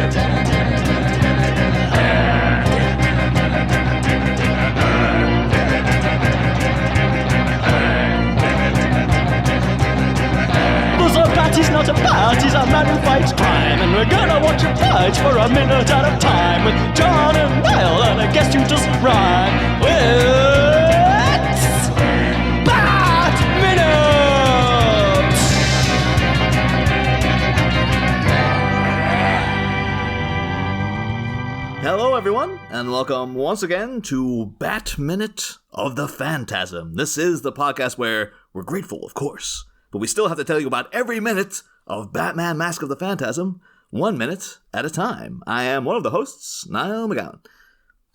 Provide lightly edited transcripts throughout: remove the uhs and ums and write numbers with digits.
He's not a bat, he's a man who fights crime. And we're gonna watch him fight for a minute at a time. With John and Niall and a guest who doesn't rhyme. It's Bat Minute! Hello everyone, and welcome once again to Bat Minute of the Phantasm. This is the podcast where we're grateful, of course, but we still have to tell you about every minute of Batman Mask of the Phantasm, 1 minute at a time. I am one of the hosts, Niall McGowan.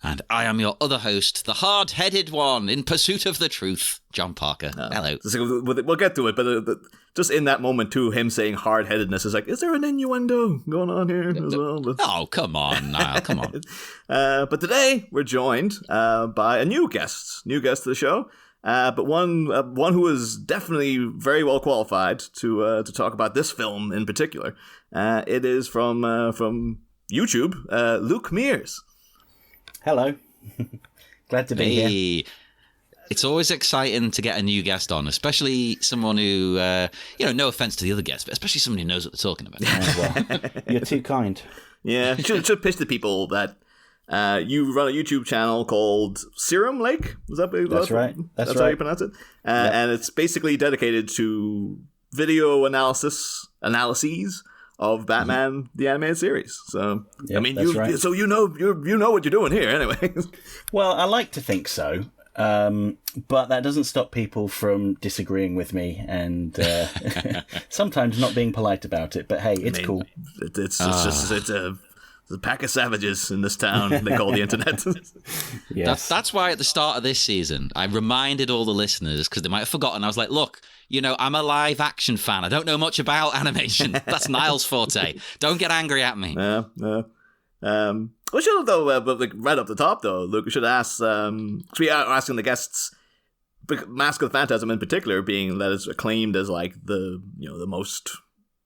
And I am your other host, the hard-headed one in pursuit of the truth, John Parker. Hello. We'll get to it, but just in that moment, too, him saying hard-headedness is like, is there an innuendo going on here as well? Oh, come on, Niall, come on. But today, we're joined by a new guest to the show. But one who is definitely very well qualified to talk about this film in particular. It is from YouTube, Luke Mears. Hello, glad to be here. It's always exciting to get a new guest on, especially someone who, no offense to the other guests, but especially someone who knows what they're talking about. Well, you're too kind. Yeah, should pitch to people that. You run a YouTube channel called Serum Lake. Is that that's right? That's how you pronounce it. Yep. And it's basically dedicated to video analyses of Batman the animated series. So yep, I mean, right. So you know what you're doing here, anyway. Well, I like to think so, but that doesn't stop people from disagreeing with me and sometimes not being polite about it. But hey, it's cool. It's a pack of savages in this town they call the internet. Yes. That's why at the start of this season, I reminded all the listeners, because they might have forgotten, I was like, look, I'm a live action fan. I don't know much about animation. That's Niall's forte. Don't get angry at me. We should have, though, right up the top, though, Luke, we should ask, because we are asking the guests, Mask of the Phantasm in particular being that it's acclaimed as like the most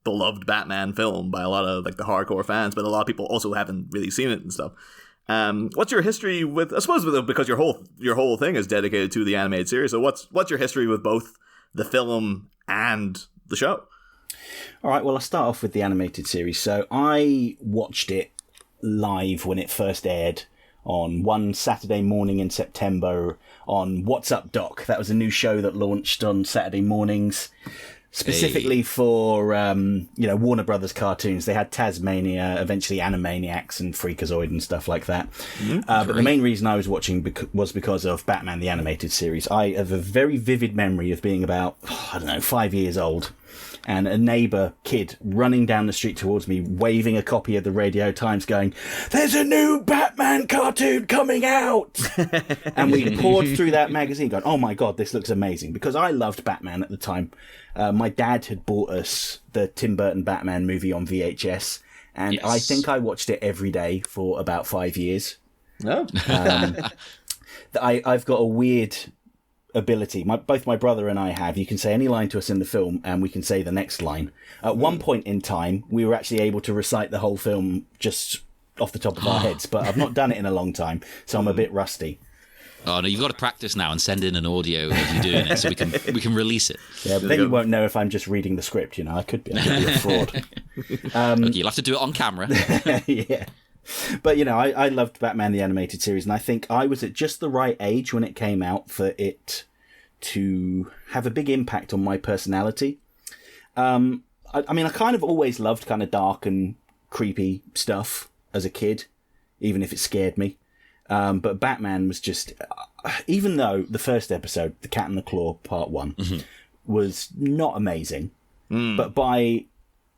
beloved Batman film by a lot of like the hardcore fans, but a lot of people also haven't really seen it and stuff. What's your history with? I suppose because your whole thing is dedicated to the animated series. So what's your history with both the film and the show? All right. Well, I'll start off with the animated series. So I watched it live when it first aired on one Saturday morning in September on What's Up Doc. That was a new show that launched on Saturday mornings. Specifically for, Warner Brothers cartoons. They had Tasmania, eventually Animaniacs and Freakazoid and stuff like that. But the main reason I was watching was because of Batman the Animated Series. I have a very vivid memory of being about, 5 years old, and a neighbour kid running down the street towards me, waving a copy of the Radio Times going, "There's a new Batman cartoon coming out!" And we poured through that magazine going, "Oh my God, this looks amazing." Because I loved Batman at the time. My dad had bought us the Tim Burton Batman movie on VHS, and yes. I think I watched it every day for about 5 years. No. I've got a weird ability. Both my brother and I have. You can say any line to us in the film, and we can say the next line. At one point in time, we were actually able to recite the whole film just off the top of our heads, but I've not done it in a long time, so I'm a bit rusty. Oh no, you've got to practice now and send in an audio of you doing it so we can release it. Yeah, but then you won't know if I'm just reading the script. I could be a fraud. Look, you'll have to do it on camera. Yeah. But, I loved Batman the Animated Series, and I think I was at just the right age when it came out for it to have a big impact on my personality. I kind of always loved kind of dark and creepy stuff as a kid, even if it scared me. But Batman was just, even though the first episode, The Cat and the Claw Part 1, was not amazing, but by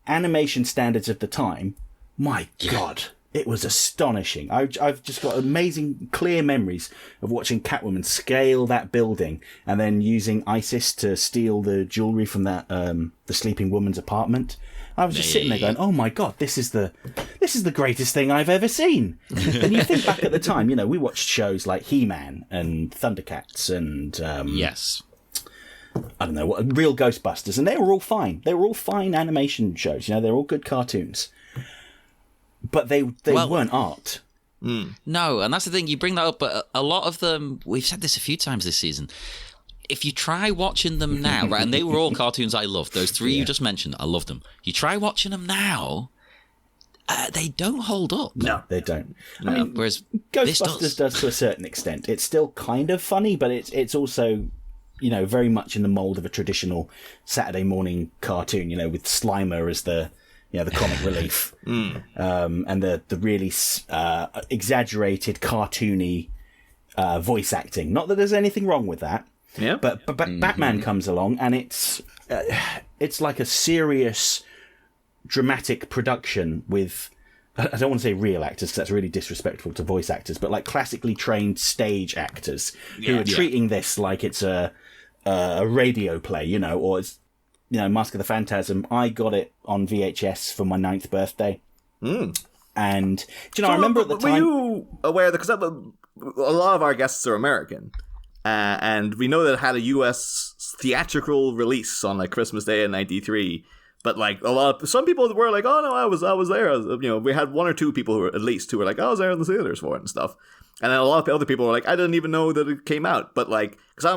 animation standards of the time, my God, it was astonishing. I've just got amazing, clear memories of watching Catwoman scale that building and then using ISIS to steal the jewellery from that the sleeping woman's apartment. I was just sitting there going, "Oh my God, this is the greatest thing I've ever seen." And you think back at the time, we watched shows like He-Man and Thundercats and yes, I don't know what, Real Ghostbusters, and they were all fine. They were all fine animation shows. They're all good cartoons. but they weren't art. No, and that's the thing. You bring that up, but a lot of them, we've said this a few times this season. If you try watching them now, right, and they were all cartoons I loved, those three you just mentioned, I loved them. You try watching them now, they don't hold up. No, they don't. I mean, whereas Ghostbusters does to a certain extent. It's still kind of funny, but it's also, very much in the mold of a traditional Saturday morning cartoon, with Slimer as the comic relief, and the really exaggerated, cartoony voice acting. Not that there's anything wrong with that. Yeah. But Batman comes along, and it's like a serious, dramatic production with, I don't want to say real actors because that's really disrespectful to voice actors, but like classically trained stage actors who are treating this like it's a radio play, or it's, Mask of the Phantasm. I got it on VHS for my 9th birthday. And, I remember at the time... Were you aware that, because a lot of our guests are American, and we know that it had a US theatrical release on Christmas Day in '93, but some people were like, oh no, I was there. We had one or two people who were like, I was there in the theaters for it and stuff. And then a lot of other people were like, I didn't even know that it came out. But because I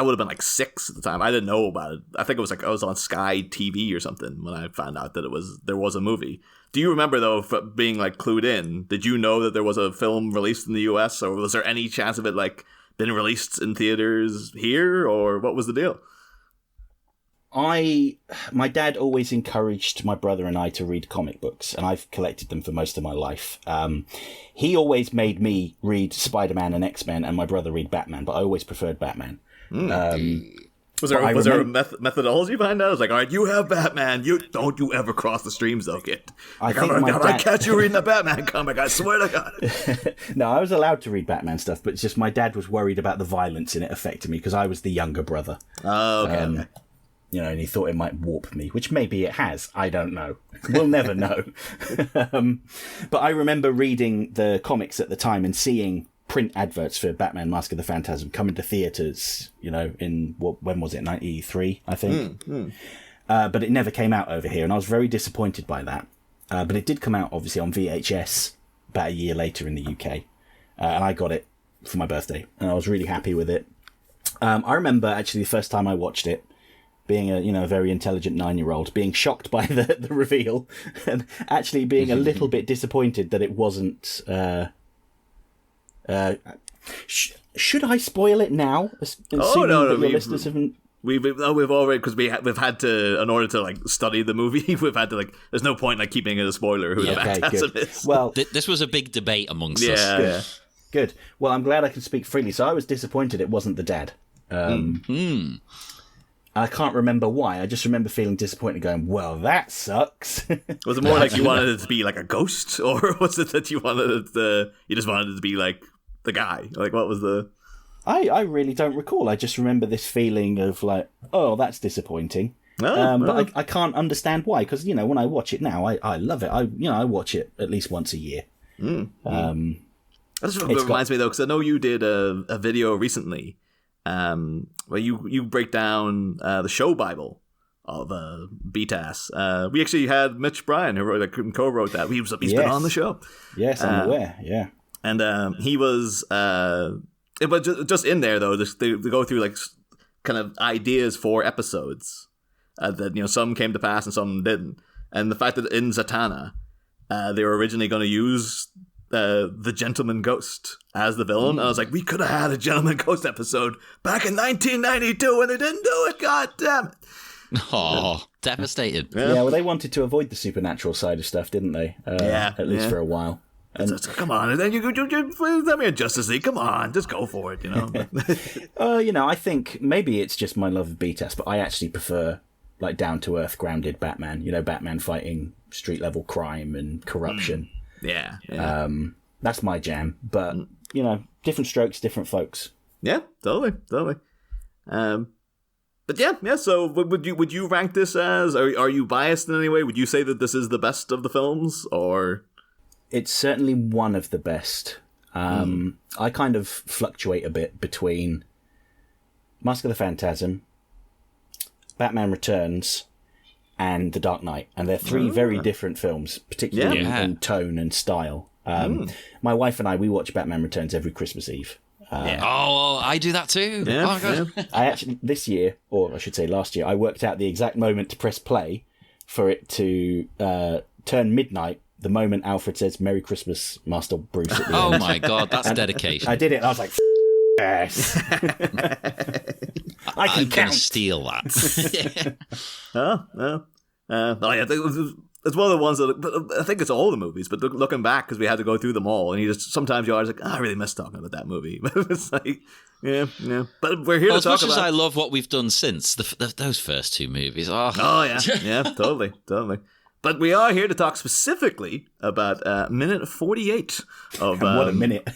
would have been 6 at the time. I didn't know about it. I think it was I was on Sky TV or something when I found out that there was a movie. Do you remember though, being clued in? Did you know that there was a film released in the US, or was there any chance of it been released in theaters here, or what was the deal? My dad always encouraged my brother and I to read comic books, and I've collected them for most of my life. He always made me read Spider-Man and X-Men, and my brother read Batman, but I always preferred Batman. Was there a methodology behind that? I was like, all right, you have Batman. Don't you ever cross the streams, though, kid. I catch you reading a Batman comic. I swear to God. No, I was allowed to read Batman stuff, but it's just my dad was worried about the violence in it affecting me because I was the younger brother. Oh, okay. And he thought it might warp me, which maybe it has. I don't know. We'll never know. But I remember reading the comics at the time and seeing print adverts for Batman Mask of the Phantasm coming to theatres, in when was it, 93, I think. But it never came out over here, and I was very disappointed by that. But it did come out, obviously, on VHS about a year later in the UK. And I got it for my birthday, and I was really happy with it. I remember, actually, the first time I watched it, being a very intelligent 9-year-old, being shocked by the reveal, and actually being a little bit disappointed that it wasn't... should I spoil it now? No, listeners haven't. We've already, because we've had to, in order to study the movie, we've had to there's no point keeping it a spoiler who the Phantasm is. Well, this was a big debate amongst us. Yeah. Good. Well, I'm glad I can speak freely. So I was disappointed it wasn't the dad. I can't remember why. I just remember feeling disappointed, going, "Well, that sucks." Was it more like you wanted it to be like a ghost, or was it that you just wanted it to be like the guy? What was the? I really don't recall. I just remember this feeling of oh, that's disappointing. But I can't understand why, because when I watch it now, I love it. I watch it at least once a year. That just reminds me though, because I know you did a video recently. Where you break down the show Bible of BTAS. We actually had Mitch Bryan who co-wrote that. He's been on the show. Yes, I'm aware. Yeah, and he was. But just in there though, they go through kind of ideas for episodes that some came to pass and some didn't, and the fact that in Zatanna they were originally going to use. The Gentleman Ghost as the villain. And I was like, we could have had a Gentleman Ghost episode back in 1992 and they didn't do it. God damn it. Oh, devastated. Yeah, well, they wanted to avoid the supernatural side of stuff, didn't they? At least for a while. And come on, and then you let me in Justice League. Come on, just go for it, I think maybe it's just my love of BTAS, but I actually prefer down to earth, grounded Batman. Batman fighting street level crime and corruption. Yeah. That's my jam. But different strokes, different folks. Yeah, totally. But yeah. So would you rank this as? Are you biased in any way? Would you say that this is the best of the films, or? It's certainly one of the best. I kind of fluctuate a bit between Mask of the Phantasm, Batman Returns, and The Dark Knight, and they're three very different films, particularly in tone and style. My wife and I, we watch Batman Returns every Christmas Eve. Oh, I do that too. Yeah, Oh my god! yeah. I actually, this year, or I should say last year, I worked out the exact moment to press play for it to turn midnight, the moment Alfred says "Merry Christmas, Master Bruce" at the Oh end. my god, that's dedication. I did it, and I was like, yes. I can I'm gonna count. steal that. It's one of the ones that I think it's all the movies, but looking back, because we had to go through them all, and sometimes you are like, I really miss talking about that movie. But it's like, yeah. But we're here to As talk much about. as I love what we've done since those first two movies. Oh Yeah, totally. But we are here to talk specifically about minute 48 of What a minute.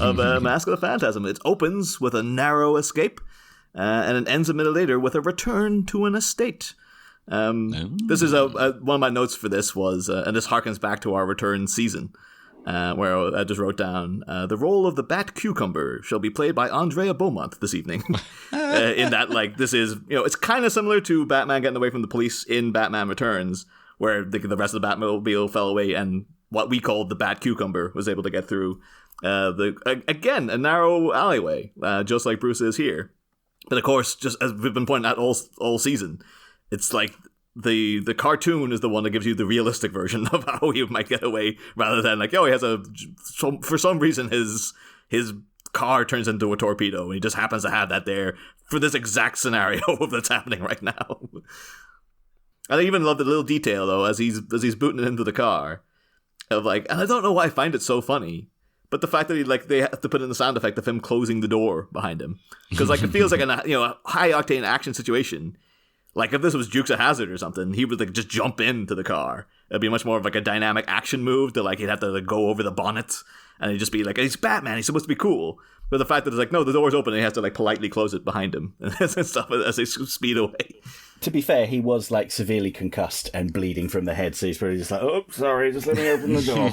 of Mask of the Phantasm. It opens with a narrow escape, and it ends a minute later with a return to an estate. This is one of my notes for this was, and this harkens back to our return season, where I just wrote down, the role of the Bat Cucumber shall be played by Andrea Beaumont this evening. In that, like, this is, it's kind of similar to Batman getting away from the police in Batman Returns, where the rest of the Batmobile fell away and what we called the Bat Cucumber was able to get through, again, a narrow alleyway, just like Bruce is here. But of course, just as we've been pointing out all season, it's like the cartoon is the one that gives you the realistic version of how he might get away, rather than like, he has for some reason his car turns into a torpedo and he just happens to have that there for this exact scenario that's happening right now. I even love the little detail though as he's booting it into the car of like, and I don't know why I find it so funny, but the fact that they have to put in the sound effect of him closing the door behind him, because like it feels like a high octane action situation. Like, if this was Dukes of Hazzard or something, he would, just jump into the car. It'd be much more of, a dynamic action move to, he'd have to go over the bonnet, and he'd just be like, he's Batman, he's supposed to be cool. But the fact that it's no, the door's open, and he has to, politely close it behind him and stuff as they speed away. To be fair, he was, severely concussed and bleeding from the head, so he's probably just oh, sorry, just let me open the door.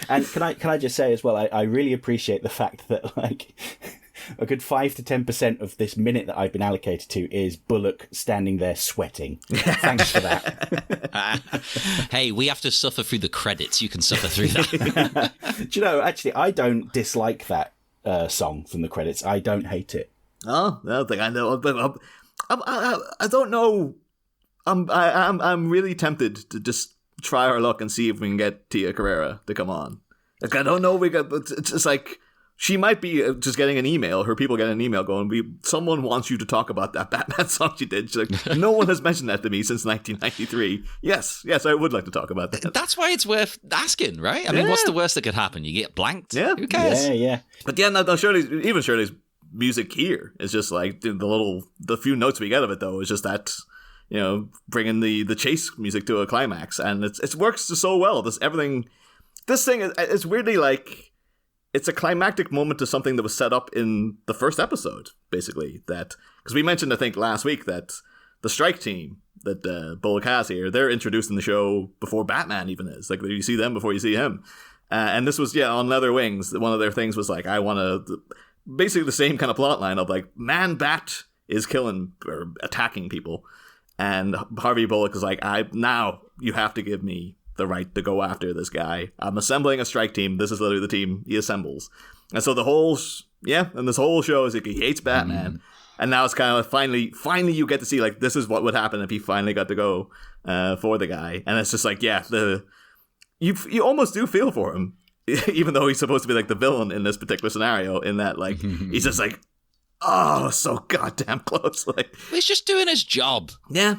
And can I just say as well, I really appreciate the fact that, a good 5 to 10% of this minute that I've been allocated to is Bullock standing there sweating. Thanks for that. Hey, we have to suffer through the credits. You can suffer through that. Do you know, actually, I don't dislike that song from the credits. I don't hate it. Oh, I don't think I know. But I don't know. I'm really tempted to just try our luck and see if we can get Tia Carrera to come on. I don't know. It's just she might be just getting an email. Her people get an email going, someone wants you to talk about that Batman song she did. She's like, no one has mentioned that to me since 1993. Yes, I would like to talk about that. That's why it's worth asking, right? I mean, what's the worst that could happen? You get blanked? Yeah. Who cares? Yeah. But yeah, no, Shirley's music here is just the few notes we get of it, though, is just that, bringing the chase music to a climax. And it works so well. This thing is weirdly it's a climactic moment to something that was set up in the first episode, basically. That because we mentioned, I think, last week that the strike team that Bullock has here, they're introduced in the show before Batman even is. You see them before you see him. And this was, on Leather Wings, one of their things was I want to... Basically the same kind of plot line of Man-Bat is killing or attacking people. And Harvey Bullock is now you have to give me the right to go after this guy. I'm assembling a strike team. This is literally the team he assembles. And so the whole, and this whole show is he hates Batman. And now it's kind of finally you get to see this is what would happen if he finally got to go for the guy. And it's just you almost do feel for him, even though he's supposed to be the villain in this particular scenario, in that he's just so goddamn close. He's just doing his job. Yeah.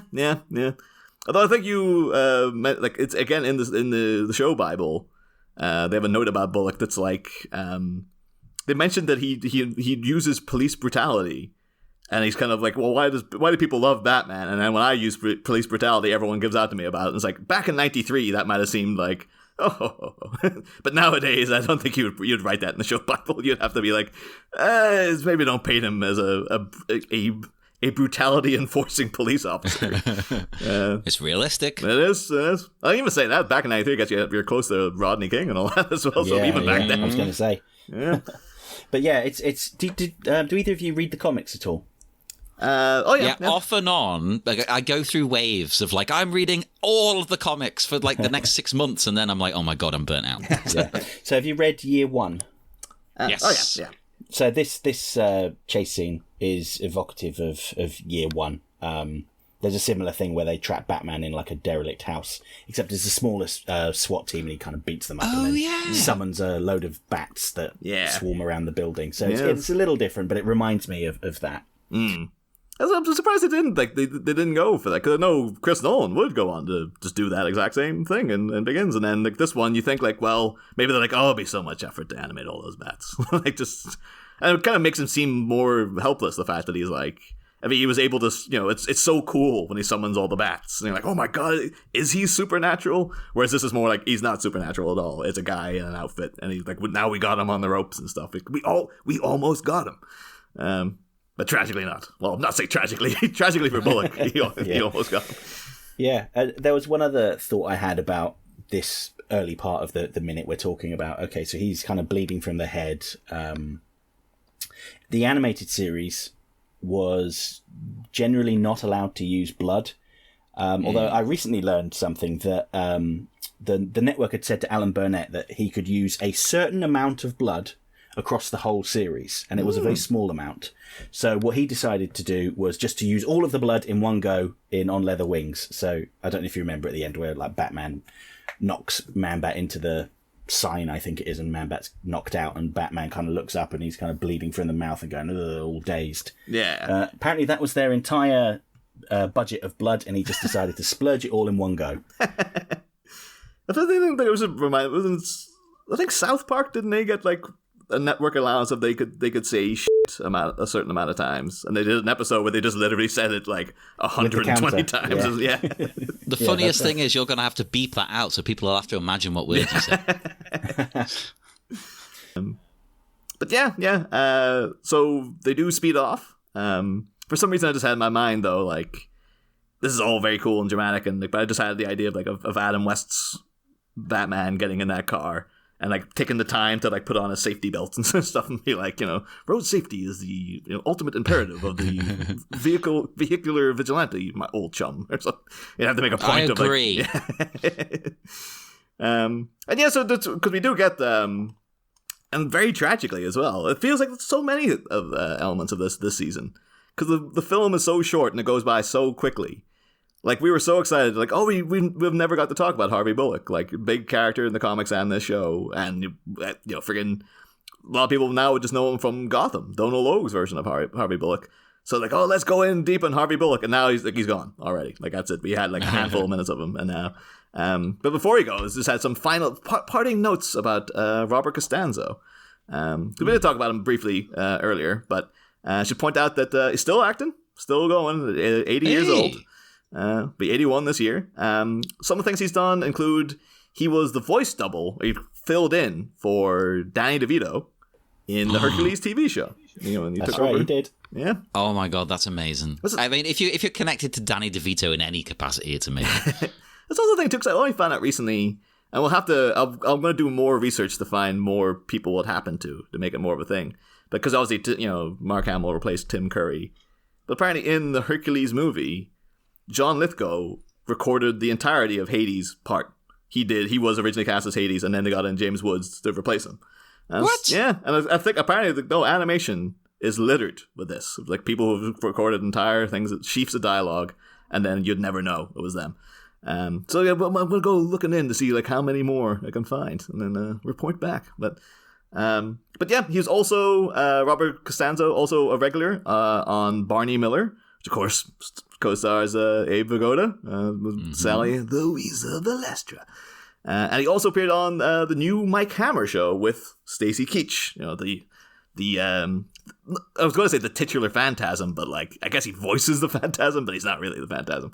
Although I think you it's again in the show Bible, they have a note about Bullock that's they mentioned that he uses police brutality, and he's kind of well, why do people love Batman? And then when I use police brutality, everyone gives out to me about it. And it's back in '93, that might have seemed but nowadays I don't think you'd write that in the show Bible. You'd have to be maybe don't paint him as a brutality enforcing police officer. It's realistic. It is. I even say that back in '93, you're close to Rodney King and all that as well. So even back then, I was going to say. Yeah. But yeah, it's. Do either of you read the comics at all? Off and on. Like, I go through waves of like I'm reading all of the comics for like the next 6 months, and then I'm like, oh my god, I'm burnt out. Yeah. So have you read Year One? Yes. Oh yeah. So this chase scene is evocative of Year One. There's a similar thing where they trap Batman in like a derelict house, except it's the smallest SWAT team, and he kind of beats them up and then summons a load of bats that swarm around the building. So it's a little different, but it reminds me of that. I'm surprised they didn't they didn't go for that, because I know Chris Nolan would go on to just do that exact same thing in Begins, and then like this one you think like, well, maybe they're like, oh, it'd be so much effort to animate all those bats. Like just, and it kind of makes him seem more helpless, the fact that he's like, I mean, he was able to, it's so cool when he summons all the bats. And you're like, oh my god, is he supernatural? Whereas this is more like, he's not supernatural at all. It's a guy in an outfit. And he's like, now we got him on the ropes and stuff. We almost got him. But tragically not. Well, not say tragically. Tragically for Bullock, he almost got him. Yeah. There was one other thought I had about this early part of the minute we're talking about. Okay, so he's kind of bleeding from the head. The animated series was generally not allowed to use blood. Although I recently learned something that the network had said to Alan Burnett that he could use a certain amount of blood across the whole series, and it was a very small amount. So what he decided to do was just to use all of the blood in one go On Leather Wings. So I don't know if you remember at the end where like Batman knocks Man-Bat into the sign, I think it is, and Man-Bat's knocked out, and Batman kind of looks up and he's kind of bleeding from the mouth and going all dazed. Yeah. Apparently that was their entire budget of blood, and he just decided to splurge it all in one go. I think there was I think South Park, didn't they get like a network allowance if they could say shit a certain amount of times, and they did an episode where they just literally said it like 120 times. Yeah. The funniest thing is you're going to have to beep that out, so people will have to imagine what words you said. But yeah. So they do speed off. For some reason, I just had in my mind though, like, this is all very cool and dramatic, and like, but I just had the idea of like of Adam West's Batman getting in that car and like taking the time to like put on a safety belt and stuff, and be like, road safety is the ultimate imperative of the vehicular vigilante, my old chum, or something. You have to make a point of agree. And yeah, so that's because we do get and very tragically as well. It feels like so many of elements of this season, because the film is so short and it goes by so quickly. Like, we were so excited, like, oh, we've never got to talk about Harvey Bullock, like, big character in the comics and this show, and, friggin' a lot of people now would just know him from Gotham, Donal Logue's version of Harvey Bullock. So, like, oh, let's go in deep on Harvey Bullock, and now he's gone already. Like, that's it. We had, like, a handful of minutes of him, and now... but before he goes, just had some final parting notes about Robert Costanzo. We did talk about him briefly earlier, but I should point out that he's still acting, still going, 80 years old. Be 81 this year. Some of the things he's done include he was the voice double, he filled in for Danny DeVito in the Hercules TV show. When he That's took right, over. he did. Yeah. Oh my god, that's amazing. I mean, if you're connected to Danny DeVito in any capacity, it's amazing. That's also the thing too, because I only found out recently, and we'll have to. I'm going to do more research to find more people what happened to make it more of a thing. Because obviously, Mark Hamill replaced Tim Curry, but apparently in the Hercules movie, John Lithgow recorded the entirety of Hades' part. He was originally cast as Hades, and then they got in James Woods to replace him. What? Yeah, and I think apparently animation is littered with this. Like, people who've recorded entire things, sheafs of dialogue, and then you'd never know it was them. So yeah, I'm gonna go looking in to see like how many more I can find, and then report back. But yeah, he's also Robert Costanzo, also a regular on Barney Miller, which of course co-stars Abe Vigoda, Sally Louisa Balestra. And he also appeared on the new Mike Hammer show with Stacy Keach. I was going to say the titular Phantasm, but like, I guess he voices the Phantasm, but he's not really the Phantasm.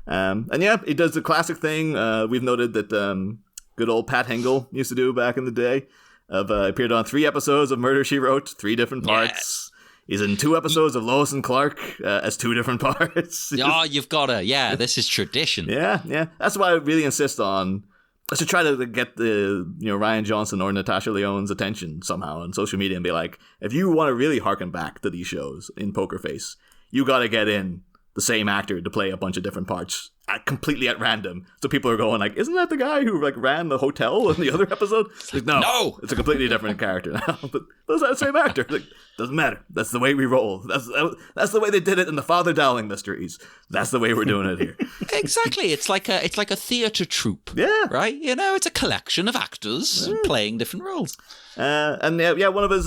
And yeah, he does the classic thing. We've noted that good old Pat Hingle used to do back in the day. Appeared on 3 episodes of Murder, She Wrote, 3 different parts. Yes. He's in 2 episodes of Lois and Clark as 2 different parts. Oh, you've got to. Yeah, this is tradition. Yeah. That's why I really insist on... I should try to get the Ryan Johnson or Natasha Lyonne's attention somehow on social media and be like, if you want to really harken back to these shows in Poker Face, you got to get in the same actor to play a bunch of different parts completely at random. So people are going like, isn't that the guy who like ran the hotel in the other episode? Like, no, it's a completely different character now. But is that the same actor? Like, doesn't matter. That's the way we roll. That's the way they did it in the Father Dowling mysteries. That's the way we're doing it here. Exactly. It's like a theatre troupe. Yeah. Right? It's a collection of actors playing different roles. And one of his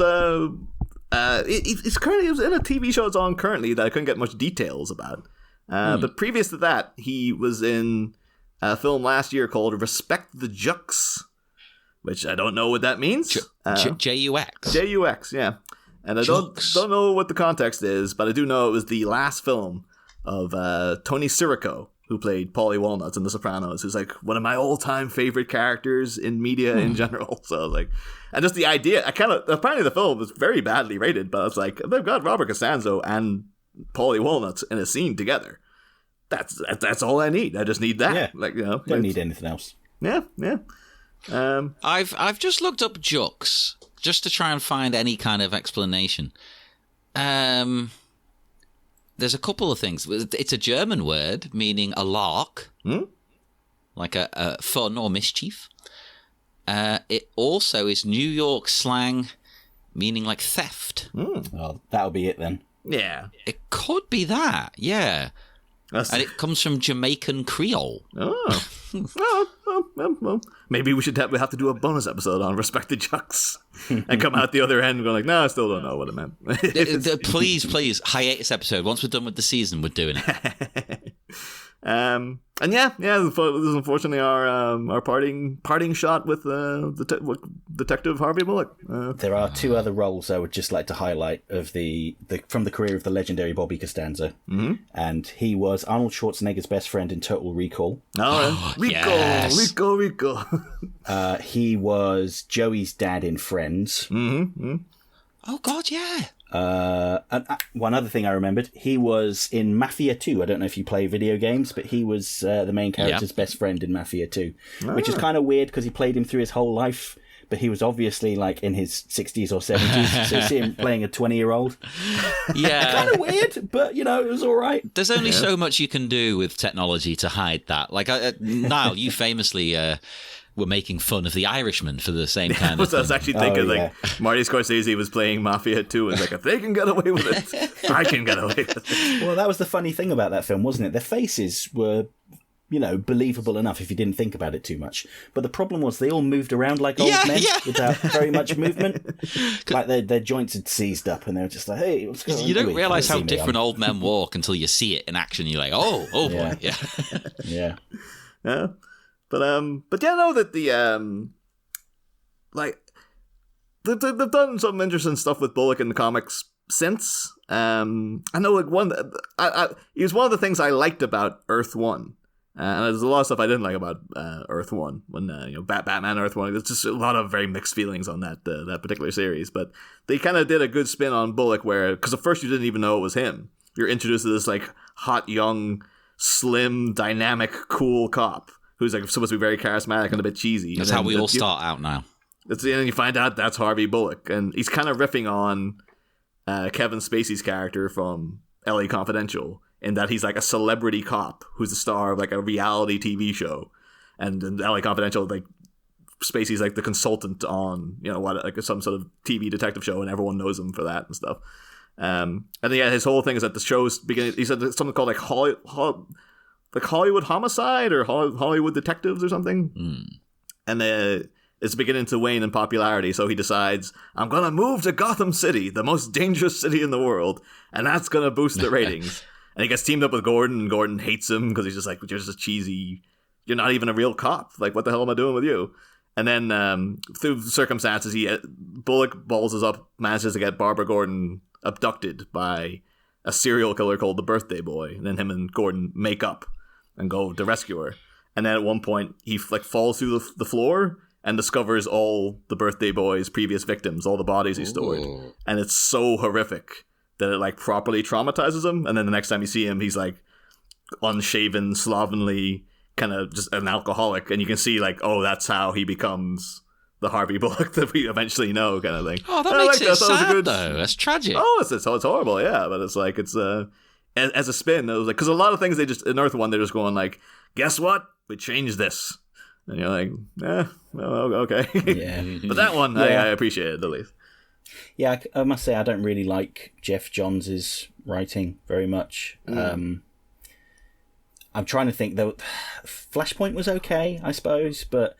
he's currently in a TV show that's on currently that I couldn't get much details about. But previous to that, he was in a film last year called Respect the Jux, which I don't know what that means. J-U-X. J-U-X, yeah. And I don't know what the context is, but I do know it was the last film of Tony Sirico, who played Paulie Walnuts in The Sopranos, who's like one of my all-time favorite characters in media in general. So I was like, and just the idea, apparently the film was very badly rated, but I was like, they've got Robert Costanzo and Paulie Walnuts in a scene together. That's all I need. I just need that. Yeah. Like, don't need anything else. Yeah. I've just looked up Jux just to try and find any kind of explanation. There's a couple of things. It's a German word meaning a lark, like a fun or mischief. It also is New York slang meaning like theft. Well, that'll be it then. Yeah. It could be that, yeah. And it comes from Jamaican Creole. Oh. well, maybe we have to do a bonus episode on Respect the Jux and come out the other end and go like, no, I still don't know what it meant. Please, hiatus episode. Once we're done with the season, we're doing it. And this is unfortunately our parting shot with Detective Harvey Bullock. There are two other roles I would just like to highlight of the from the career of the legendary Bobby Costanzo, and he was Arnold Schwarzenegger's best friend in Total Recall. Rico. He was Joey's dad in Friends. Oh God, yeah. And one other thing I remembered, he was in Mafia 2. I don't know if you play video games, but he was the main character's best friend in Mafia 2, which is kind of weird because he played him through his whole life, but he was obviously like in his 60s or 70s, so you see him playing a 20-year-old. Yeah. Kind of weird, but, it was all right. There's only so much you can do with technology to hide that. Like, Niall, you famously... were making fun of The Irishman for the same kind of thing. I was actually thinking, Marty Scorsese was playing Mafia 2 and like, if they can get away with it, I can get away with it. Well, that was the funny thing about that film, wasn't it? Their faces were, believable enough if you didn't think about it too much. But the problem was they all moved around like old men without very much movement. Like their joints had seized up and they were just like, hey, what's going on? You don't realise how different old men walk until you see it in action. You're like, oh boy, yeah. Yeah. But that they've done some interesting stuff with Bullock in the comics since. I know he was one of the things I liked about Earth 1. And there's a lot of stuff I didn't like about Earth 1 when Batman Earth 1. There's just a lot of very mixed feelings on that particular series. But they kind of did a good spin on Bullock because at first you didn't even know it was him. You're introduced to this like hot, young, slim, dynamic, cool cop who's like supposed to be very charismatic and a bit cheesy. That's how we all start out now. And you find out that's Harvey Bullock, and he's kind of riffing on Kevin Spacey's character from L.A. Confidential, in that he's like a celebrity cop who's the star of like a reality TV show, and in L.A. Confidential, like Spacey's like the consultant on some sort of TV detective show, and everyone knows him for that and stuff. And his whole thing is that the show's beginning. He said something called like Hollywood Homicide or Hollywood Detectives or something. And it's beginning to wane in popularity, so he decides, I'm going to move to Gotham City, the most dangerous city in the world, and that's going to boost the ratings. And he gets teamed up with Gordon, and Gordon hates him because he's just like, you're just a cheesy, you're not even a real cop. Like, what the hell am I doing with you? And then through circumstances, Bullock balls up, manages to get Barbara Gordon abducted by a serial killer called the Birthday Boy, and then him and Gordon make up and go to rescue her. And then at one point, he like falls through the floor and discovers all the Birthday Boy's previous victims, all the bodies he stored. Ooh. And it's so horrific that it like properly traumatizes him. And then the next time you see him, he's like unshaven, slovenly, kind of just an alcoholic. And you can see like, oh, that's how he becomes the Harvey Bullock that we eventually know, kind of thing. Oh, that makes it sad, though. That's tragic. Oh, it's horrible, yeah. But it's like, as a spin. It was like, because a lot of things they just in Earth One they're just going like, guess what? We changed this, and you're like, well, okay. Yeah. But that one I appreciated at least. Yeah, I must say I don't really like Jeff Johns' writing very much. I'm trying to think though. Flashpoint was okay, I suppose, but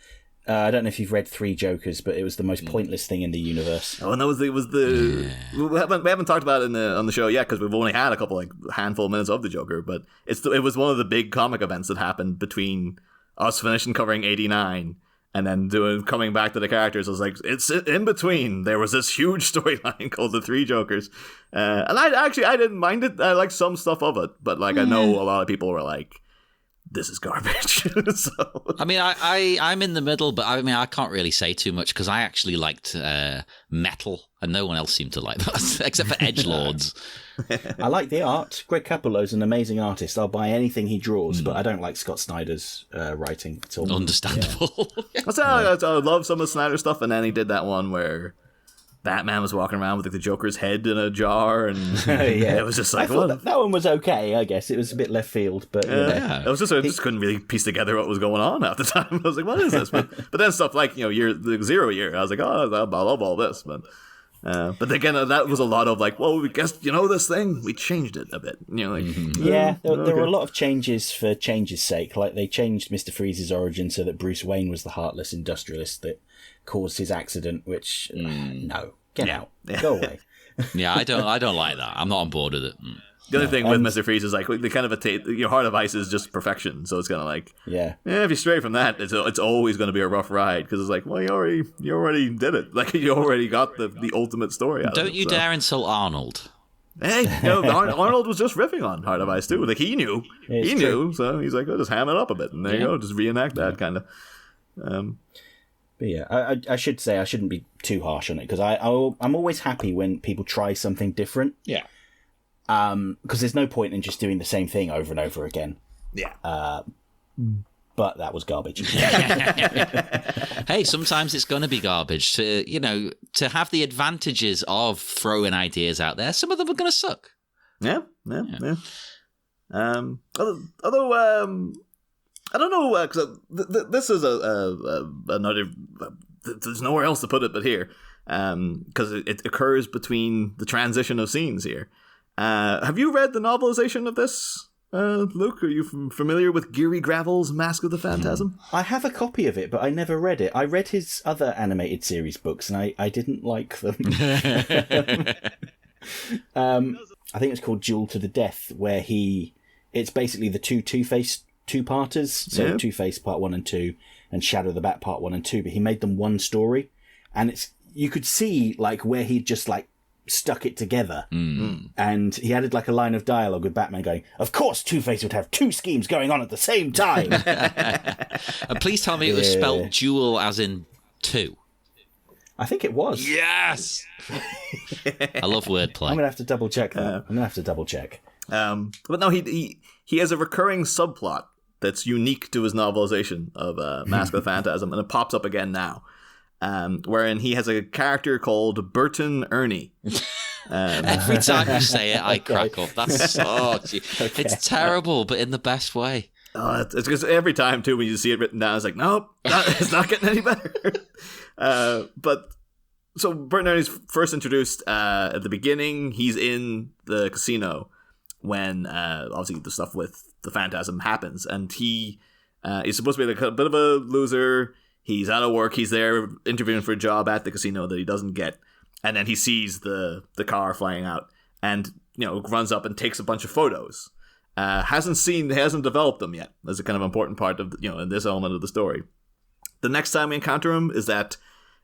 I don't know if you've read Three Jokers, but it was the most pointless thing in the universe. Oh, and that was the we haven't talked about it on the show yet because we've only had a couple handful of minutes of the Joker, but it was one of the big comic events that happened between us finishing covering 89 and then coming back to the characters. I was like, it's in between. There was this huge storyline called the Three Jokers, and I didn't mind it. I liked some stuff of it, but like I know a lot of people were like, this is garbage. So. I mean, I'm in the middle, but I mean, I can't really say too much because I actually liked Metal, and no one else seemed to like that except for Edgelords. I like the art. Greg Capullo's an amazing artist. I'll buy anything he draws, but I don't like Scott Snyder's writing at all. Understandable. I love some of Snyder's stuff, and then he did that one where Batman was walking around with like the Joker's head in a jar, and it was just like, that one was okay. I guess it was a bit left field, but it was just I just couldn't really piece together what was going on at the time. I was like, what is this? But then stuff like the 0 year, I was like, oh, I love all this, but again, that was a lot of like, well, we guess this thing, we changed it a bit. There were a lot of changes for change's sake. Like they changed Mr. Freeze's origin so that Bruce Wayne was the heartless industrialist that caused his accident. Which no, get out, go away. Yeah, I don't like that. I'm not on board with it. The only thing with Mr. Freeze is like they kind of your Heart of Ice is just perfection, so it's kind of like if you stray from that, it's always going to be a rough ride because it's like, well, you already did it, like you already got the ultimate story out of it. Don't you dare insult Arnold. Hey, Arnold was just riffing on Heart of Ice too. Like he knew, so he's like, I'll just ham it up a bit, and there you go, just reenact that kind of. But yeah, I should say I shouldn't be too harsh on it because I'm always happy when people try something different. Yeah. Because there's no point in just doing the same thing over and over again. Yeah. But that was garbage. Hey, sometimes it's going to be garbage. To have the advantages of throwing ideas out there, some of them are going to suck. Yeah. Although I don't know, because this is another. There's nowhere else to put it but here, because it occurs between the transition of scenes here. Have you read the novelization of this, Luke? Are you familiar with Geary Gravel's Mask of the Phantasm? I have a copy of it, but I never read it. I read his other animated series books, and I didn't like them. I think it's called Duel to the Death, where it's basically the Two-Face two-parters, so Two-Face Part 1 and 2, and Shadow the Bat Part 1 and 2, but he made them one story, and you could see like where he'd just like stuck it together, and he added like a line of dialogue with Batman going, of course Two-Face would have two schemes going on at the same time. And please tell me it was spelled duel as in two. I think it was. Yes. I love wordplay. I'm gonna have to double check that. But no, he has a recurring subplot that's unique to his novelization of Mask of the Phantasm, and it pops up again now, wherein he has a character called Burton Ernie. Every time you say it, I crack up. That's it's terrible, but in the best way. It's because every time too when you see it written down, it's like, nope, it's not getting any better. But so Burton Ernie's first introduced at the beginning. He's in the casino when obviously the stuff with the Phantasm happens, and he's supposed to be like a bit of a loser. He's out of work. He's there interviewing for a job at the casino that he doesn't get, and then he sees the car flying out, and runs up and takes a bunch of photos. Hasn't developed them yet. That's a kind of important part of in this element of the story. The next time we encounter him is that,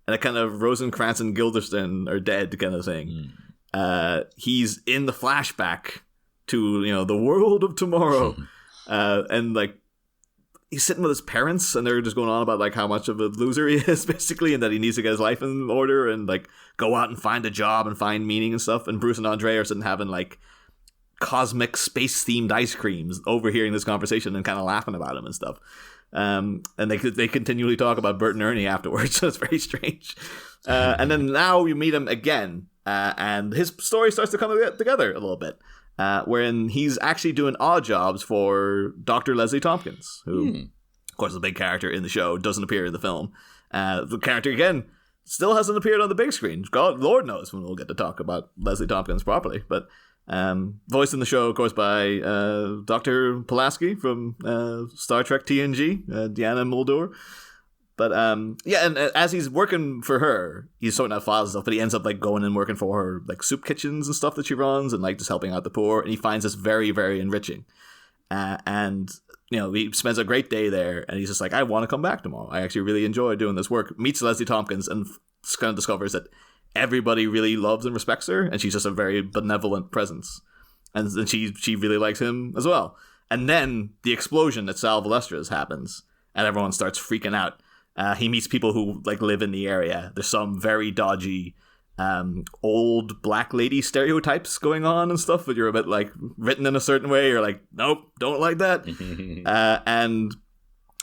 and a kind of Rosencrantz and Guildenstern are dead kind of thing. He's in the flashback to the world of tomorrow, and like he's sitting with his parents, and they're just going on about like how much of a loser he is basically, and that he needs to get his life in order and like go out and find a job and find meaning and stuff. And Bruce and Andrea are sitting having like cosmic space themed ice creams, overhearing this conversation and kind of laughing about him and stuff. And they continually talk about Burton Ernie afterwards, so it's very strange. And then now you meet him again, and his story starts to come together a little bit. wherein he's actually doing odd jobs for Dr. Leslie Tompkins, who, of course, is a big character in the show, doesn't appear in the film. The character, again, still hasn't appeared on the big screen. God, Lord knows when we'll get to talk about Leslie Tompkins properly. But voiced in the show, of course, by Dr. Pulaski from Star Trek TNG, Deanna Muldour. But and as he's working for her, he's sorting out files and stuff, but he ends up like going and working for her like soup kitchens and stuff that she runs, and like just helping out the poor. And he finds this very, very enriching. And he spends a great day there, and he's just like, I want to come back tomorrow. I actually really enjoy doing this work. Meets Leslie Tompkins and kind of discovers that everybody really loves and respects her, and she's just a very benevolent presence. And she really likes him as well. And then the explosion at Sal Valestra's happens, and everyone starts freaking out. He meets people who like live in the area. There's some very dodgy old black lady stereotypes going on and stuff, but you're a bit like written in a certain way. You're like, nope, don't like that. And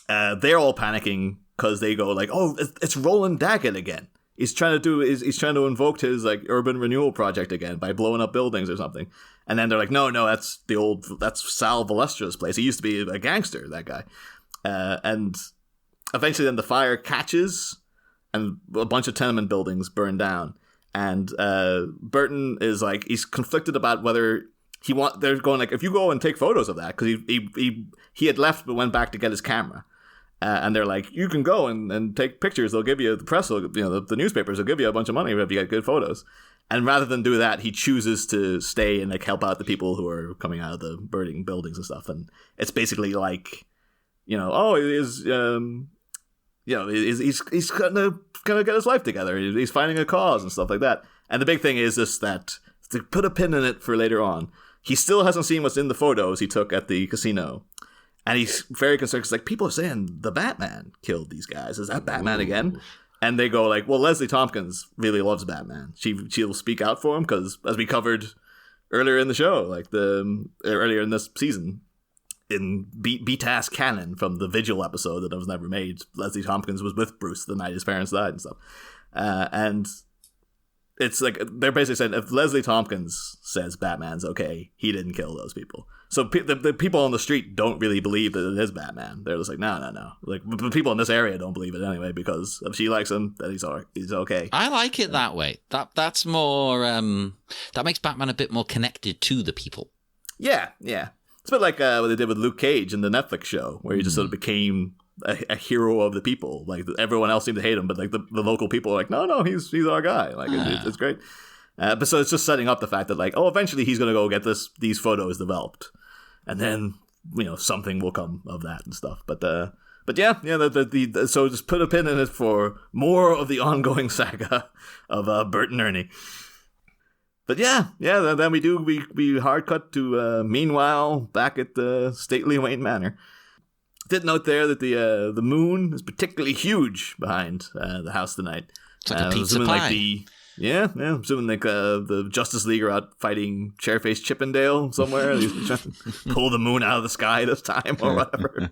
they're all panicking because they go like, oh, it's Roland Daggett again. He's trying to invoke his like urban renewal project again by blowing up buildings or something. And then they're like, no, that's Sal Valestra's place. He used to be a gangster, that guy. And eventually then the fire catches and a bunch of tenement buildings burn down. And Burton is like, he's conflicted about whether they're going like, if you go and take photos of that, because he had left but went back to get his camera. And they're like, you can go and take pictures. They'll give you, the press will, the newspapers will give you a bunch of money if you get good photos. And rather than do that, he chooses to stay and like help out the people who are coming out of the burning buildings and stuff. And it's basically like, he's gonna get his life together. He's finding a cause and stuff like that. And the big thing is just that, to put a pin in it for later on, he still hasn't seen what's in the photos he took at the casino. And he's very concerned because like, people are saying the Batman killed these guys. Is that Batman again? And they go like, well, Leslie Tompkins really loves Batman. She'll speak out for him because, as we covered earlier in the show, like earlier in this season, in BTAS canon from the Vigil episode that was never made, Leslie Tompkins was with Bruce the night his parents died and stuff. And it's like, they're basically saying if Leslie Tompkins says Batman's okay, he didn't kill those people. So the people on the street don't really believe that it is Batman. They're just like, no. Like, the people in this area don't believe it anyway, because if she likes him, then he's okay. I like it that way. That's more, that makes Batman a bit more connected to the people. Yeah. It's a bit like what they did with Luke Cage in the Netflix show, where he just sort of became a hero of the people. Like, everyone else seemed to hate him, but like the local people are like, no, he's our guy. Like, it's great. But so it's just setting up the fact that like, oh, eventually he's going to go get these photos developed, and then something will come of that and stuff. But yeah. So just put a pin in it for more of the ongoing saga of Bert and Ernie. But yeah. Then we hard cut to meanwhile back at the stately Wayne Manor. Did note there that the moon is particularly huge behind the house tonight. It's like a pizza pie. I'm assuming like the Justice League are out fighting Chairface Chippendale somewhere. He's trying to pull the moon out of the sky this time or whatever.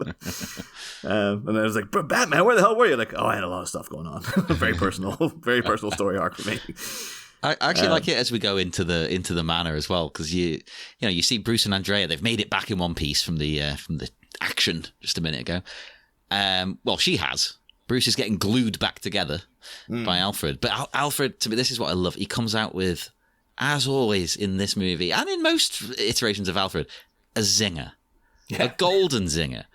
And I was like, Batman, where the hell were you? Like, oh, I had a lot of stuff going on. Very personal story arc for me. I actually like it as we go into the manor as well, because you see Bruce and Andrea. They've made it back in one piece from the action just a minute ago. Well, she has. Bruce is getting glued back together by Alfred. But Alfred, to me, this is what I love. He comes out with, as always in this movie, and in most iterations of Alfred, a zinger. Yeah. A golden zinger.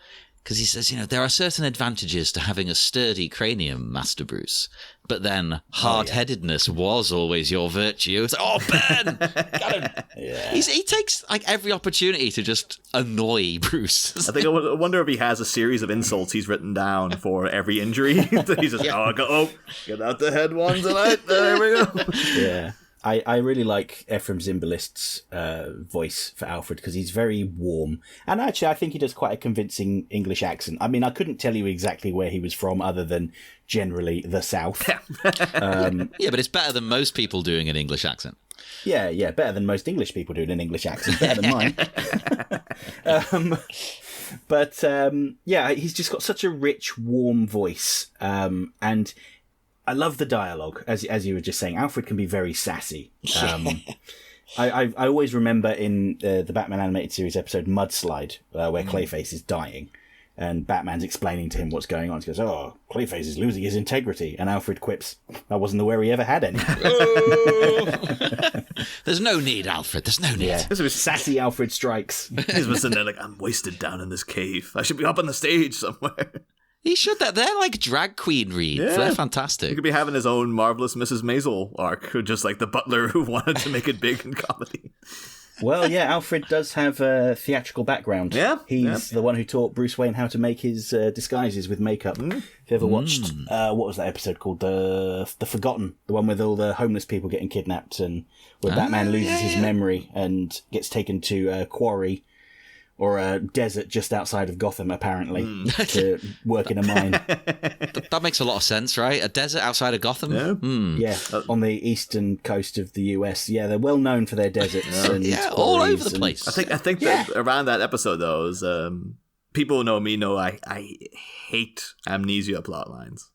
Because he says, there are certain advantages to having a sturdy cranium, Master Bruce. But then hard-headedness was always your virtue. It's like, Ben! Got him! Yeah. He takes like every opportunity to just annoy Bruce. I think I wonder if he has a series of insults he's written down for every injury. He's just, get out the head one tonight. There we go. Yeah. I really like Ephraim Zimbalist's voice for Alfred, because he's very warm. And actually, I think he does quite a convincing English accent. I mean, I couldn't tell you exactly where he was from, other than generally the South. Yeah, but it's better than most people doing an English accent. Yeah, better than most English people doing an English accent. Better than mine. But he's just got such a rich, warm voice. And I love the dialogue, as you were just saying. Alfred can be very sassy. I always remember in the Batman animated series episode Mudslide, where Clayface is dying, and Batman's explaining to him what's going on. He goes, "Oh, Clayface is losing his integrity," and Alfred quips, "I wasn't aware he ever had any." There's no need, Alfred. There's no need. Yeah. This was sassy Alfred strikes. He's been sitting there like, I'm wasted down in this cave. I should be up on the stage somewhere. He should. They're like drag queen reads. Yeah. They're fantastic. He could be having his own Marvelous Mrs. Maisel arc, or just like the butler who wanted to make it big in comedy. Well, yeah, Alfred does have a theatrical background. Yeah. He's the one who taught Bruce Wayne how to make his disguises with makeup. If you ever watched, what was that episode called? The Forgotten. The one with all the homeless people getting kidnapped and where Batman loses his memory and gets taken to a quarry or a desert just outside of Gotham, apparently, to work in a mine. That makes a lot of sense, right? A desert outside of Gotham? Yeah, on the eastern coast of the US. Yeah, they're well known for their deserts. And all over the place. I think that around that episode, though, is, people who know me know I hate amnesia plot lines.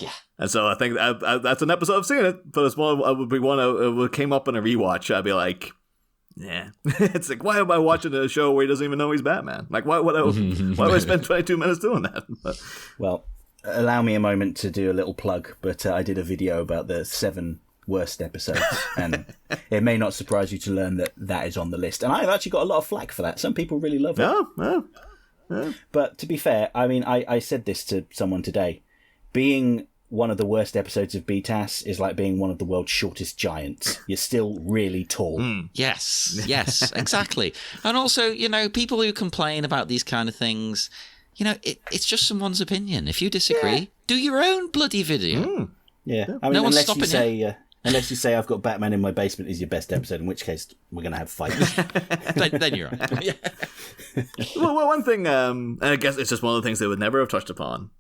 Yeah. And so I think that's an episode I've seen it, but it's one it came up in a rewatch. I'd be like, yeah. It's like, why am I watching a show where he doesn't even know he's Batman? Like, why would I spend 22 minutes doing that? But, well, allow me a moment to do a little plug, but I did a video about the 7 worst episodes, and it may not surprise you to learn that is on the list. And I've actually got a lot of flack for that. Some people really love it. Yeah. But to be fair, I mean, I said this to someone today. Being one of the worst episodes of BTAS is like being one of the world's shortest giants. You're still really tall. Yes, exactly. And also, people who complain about these kind of things, it's just someone's opinion. If you disagree, do your own bloody video. Yeah. I mean, No one's unless you stopping you. say... Unless you say I've got Batman in my basement is your best episode, in which case we're going to have fights. then you're right. Well, one thing, and I guess it's just one of the things they would never have touched upon.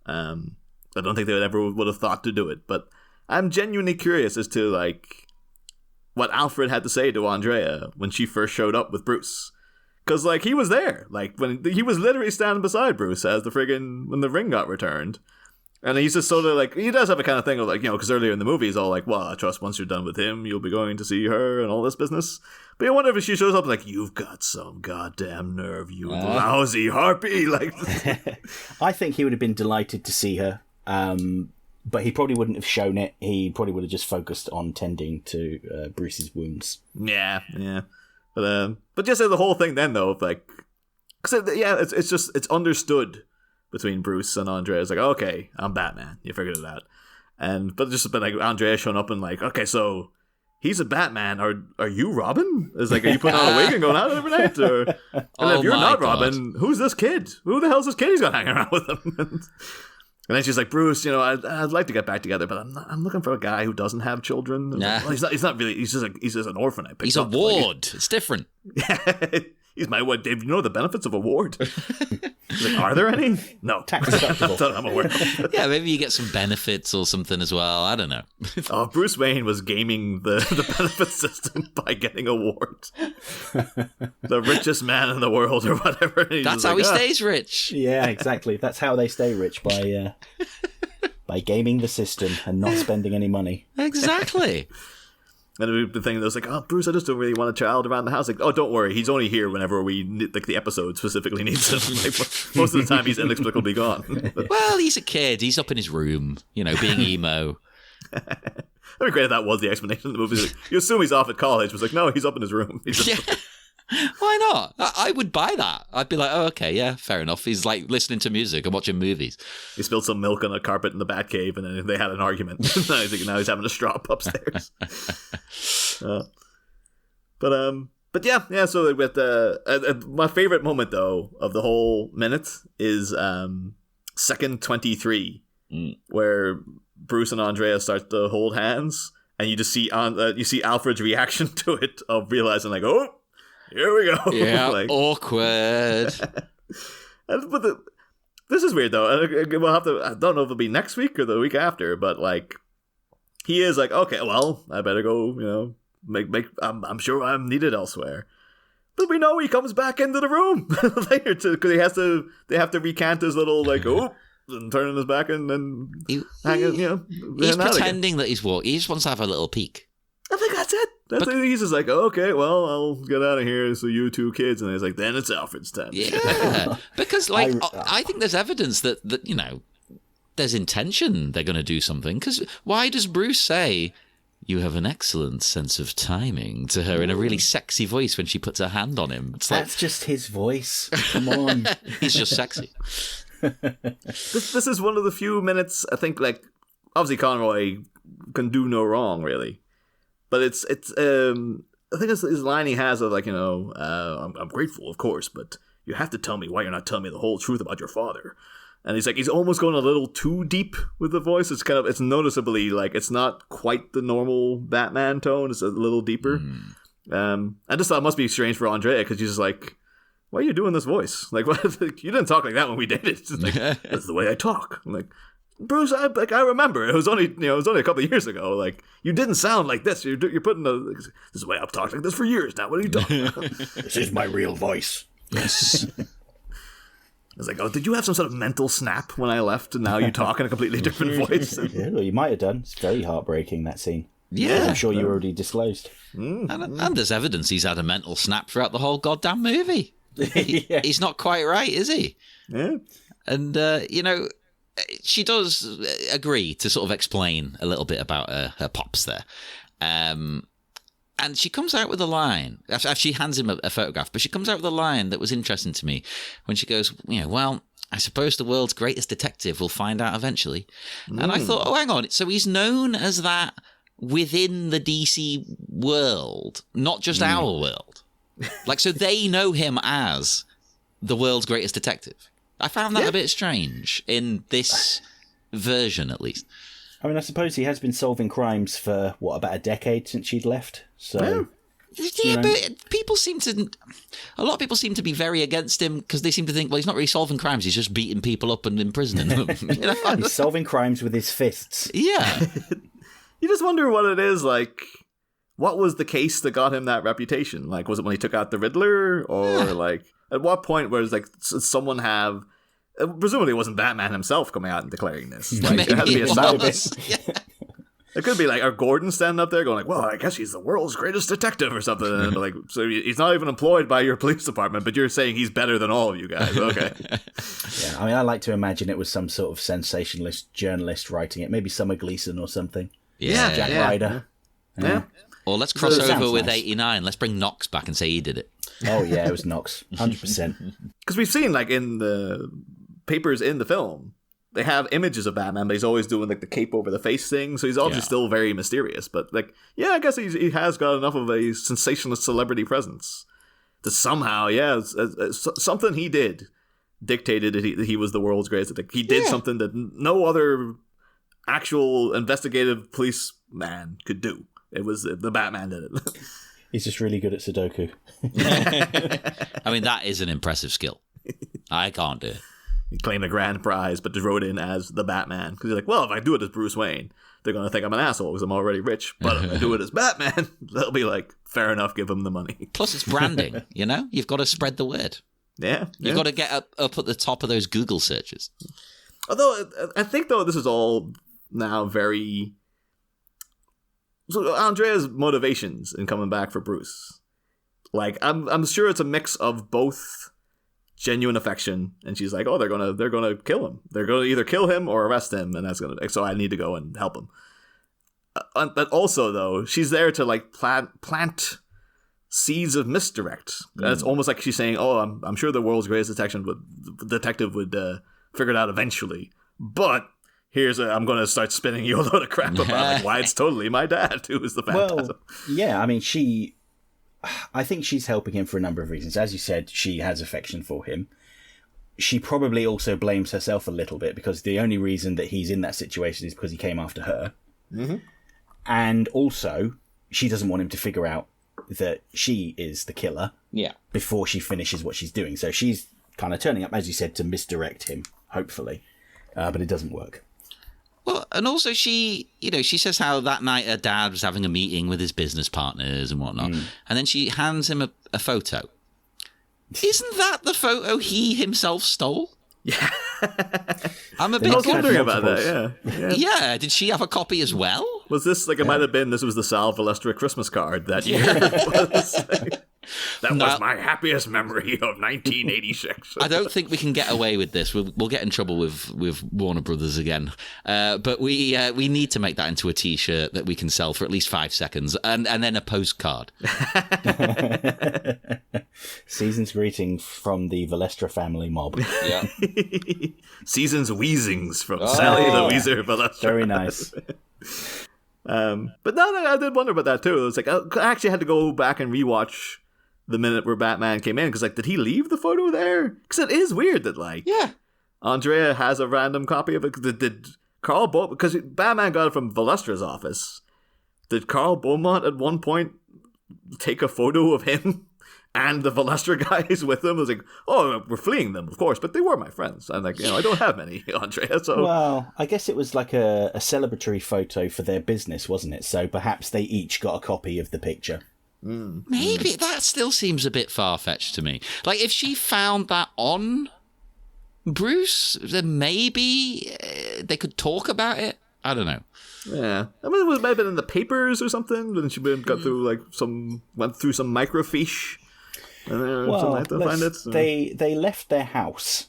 I don't think they would have thought to do it, but I'm genuinely curious as to like what Alfred had to say to Andrea when she first showed up with Bruce, because like he was there, like when he was literally standing beside Bruce as when the ring got returned, and he's just sort of like, he does have a kind of thing of like, because earlier in the movie he's all like, well, I trust once you're done with him you'll be going to see her and all this business. But I wonder if she shows up like, you've got some goddamn nerve, you lousy harpy. Like, I think he would have been delighted to see her. But he probably wouldn't have shown it. He probably would have just focused on tending to Bruce's wounds. Yeah. But just as the whole thing then, though, like, it's understood between Bruce and Andrea. It's like, okay, I'm Batman. You figured it out. But like Andrea showing up and like, okay, so he's a Batman. Are you Robin? It's like, are you putting on a wig and going out every night? Or, and if you're not Robin, who's this kid? Who the hell's this kid he's got hanging around with him? And then she's like, Bruce, I'd like to get back together, but I'm looking for a guy who doesn't have children. Nah. Well, he's not really. He's just an orphan. He's a ward. It's different. Yeah, he's my ward. Dave, you know the benefits of a ward? Like, are there any? No, Tax deductible. I'm aware of. Yeah, maybe you get some benefits or something as well. I don't know. Oh, Bruce Wayne was gaming the benefit system by getting a ward. The richest man in the world, or whatever. That's how he stays rich. Yeah, exactly. That's how they stay rich, by gaming the system and not spending any money. Exactly. And the thing that was like, oh, Bruce, I just don't really want a child around the house. Like, oh, don't worry, he's only here whenever the episode specifically needs him. Like, most of the time, he's inexplicably gone. Well, he's a kid. He's up in his room, being emo. That'd be great if that was the explanation of the movie. Like, you assume he's off at college. It was like, no, he's up in his room. He's just... Why not? I would buy that. I'd be like, oh, okay, yeah, fair enough. He's like listening to music and watching movies. He spilled some milk on a carpet in the Batcave, and then they had an argument. now he's having a strop upstairs. But yeah. So with my favorite moment though of the whole minute is second 23, where Bruce and Andrea start to hold hands, and you just see Alfred's reaction to it of realizing like, oh. Here we go. Yeah, like, awkward. But this is weird though. We'll have to. I don't know if it'll be next week or the week after. But like, he is like, okay, well, I better go. I'm sure I'm needed elsewhere. But we know he comes back into the room later because they have to recant his little like, oh, and turning his back and then he's hanging. He's pretending that he's walking. He just wants to have a little peek. I think that's it. He's just like, okay, well, I'll get out of here. So you two kids, and he's like, then it's Alfred's time. Yeah, because I think there's evidence that there's intention they're going to do something. Because why does Bruce say, "You have an excellent sense of timing" to her in a really sexy voice when she puts her hand on him? It's That's just his voice. Come on. He's just sexy. This is one of the few minutes, I think, like, obviously Conroy can do no wrong, really. But it's I think it's his line he has of, like, I'm grateful, of course, but you have to tell me why you're not telling me the whole truth about your father. And he's almost going a little too deep with the voice. It's noticeably, like, it's not quite the normal Batman tone. It's a little deeper. I just thought it must be strange for Andrea, because she's just like, why are you doing this voice? Like, what? You didn't talk like that when we dated. It's like, that's the way I talk. I'm like, Bruce, I remember. It was only a couple of years ago. Like, you didn't sound like this. You're putting this is the way I've talked like this for years now. What are you talking about? This is my real voice. Yes. I was like, oh, did you have some sort of mental snap when I left, and now you talk in a completely different voice? Yeah, well, you might have done. It's very heartbreaking, that scene. Yeah. I'm sure you already disclosed. And there's evidence he's had a mental snap throughout the whole goddamn movie. Yeah. He's not quite right, is he? Yeah. And, she does agree to sort of explain a little bit about her pops there. And she comes out with a line. She hands him a photograph, but she comes out with a line that was interesting to me when she goes, well, I suppose the world's greatest detective will find out eventually. And I thought, oh, hang on. So he's known as that within the DC world, not just our world. Like, so they know him as the world's greatest detective. I found that a bit strange in this version, at least. I mean, I suppose he has been solving crimes for, about a decade since she'd left. So, yeah, but a lot of people seem to be very against him because they seem to think, well, he's not really solving crimes, he's just beating people up and imprisoning them. He's solving crimes with his fists. Yeah. You just wonder what it is, like, what was the case that got him that reputation? Like, was it when he took out the Riddler? Or, like, at what point was, like, someone have... Presumably it wasn't Batman himself coming out and declaring this. Like, Maybe it had to be it established. was. Yeah. It could be, like, our Gordon standing up there going, like, well, I guess he's the world's greatest detective or something. And, like, so he's not even employed by your police department, but you're saying he's better than all of you guys. Okay. Yeah, I mean, I like to imagine it was some sort of sensationalist journalist writing it. Maybe Summer Gleason or something. Yeah. Jack Ryder. Yeah. Or let's cross over with nice. 89. Let's bring Knox back and say he did it. Oh, yeah, it was Knox. 100%. Because we've seen, like, in the papers in the film, they have images of Batman, but he's always doing, like, the cape over the face thing, so he's obviously still very mysterious. But, like, yeah, I guess he has got enough of a sensationalist celebrity presence to somehow, something he did dictated that he was the world's greatest. Like, he did something that no other actual investigative policeman could do. It was the Batman did it. He's just really good at Sudoku. I mean, that is an impressive skill. I can't do it. He claimed a grand prize, but just wrote in as the Batman. Because he's like, well, if I do it as Bruce Wayne, they're going to think I'm an asshole because I'm already rich. But if I do it as Batman, they'll be like, fair enough, give him the money. Plus, it's branding, you know? You've got to spread the word. Yeah. You've got to get up at the top of those Google searches. Although, I think, though, this is all now very... So Andrea's motivations in coming back for Bruce, like, I'm sure it's a mix of both genuine affection, and she's like, oh, they're gonna kill him. They're gonna either kill him or arrest him, and so I need to go and help him. But also, though, she's there to, like, plant seeds of misdirect. It's almost like she's saying, oh, I'm sure the world's greatest detective would figure it out eventually, but I'm going to start spinning you a load of crap about, like, why it's totally my dad who is the Phantasm. Well, yeah, I mean, I think she's helping him for a number of reasons. As you said, she has affection for him. She probably also blames herself a little bit because the only reason that he's in that situation is because he came after her. Mm-hmm. And also, she doesn't want him to figure out that she is the killer before she finishes what she's doing. So she's kind of turning up, as you said, to misdirect him, hopefully. But it doesn't work. Well, and also she says how that night her dad was having a meeting with his business partners and whatnot. And then she hands him a photo. Isn't that the photo he himself stole? Yeah. I'm a bit wondering about that, yeah. Yeah, did she have a copy as well? Was this like it might have been? This was the Sal Valestra Christmas card that year. That was my happiest memory of 1986. I don't think we can get away with this. We'll get in trouble with Warner Brothers again. But we need to make that into a T-shirt that we can sell for at least 5 seconds, and then a postcard. Season's greeting from the Valestra family mob. Yeah. Season's Wheezings from Sally the Weezer Valestra. Very nice. But no, I did wonder about that too. It was like I actually had to go back and rewatch the minute where Batman came in because like, did he leave the photo there? Because it is weird that like, Andrea has a random copy of it. Did Carl Beaumont, because Batman got it from Valestra's office. Did Carl Beaumont at one point take a photo of him and the Valestra guys with him? I was like, oh, we're fleeing them, of course, but they were my friends. I'm like, I don't have many, Andrea. So well, I guess it was like a celebratory photo for their business, wasn't it? So perhaps they each got a copy of the picture. Maybe that still seems a bit far-fetched to me. Like, if she found that on Bruce, then maybe they could talk about it. I don't know. Yeah, I mean, it might have been in the papers or something. Then she got through went through some microfiche. Find it. So. They left their house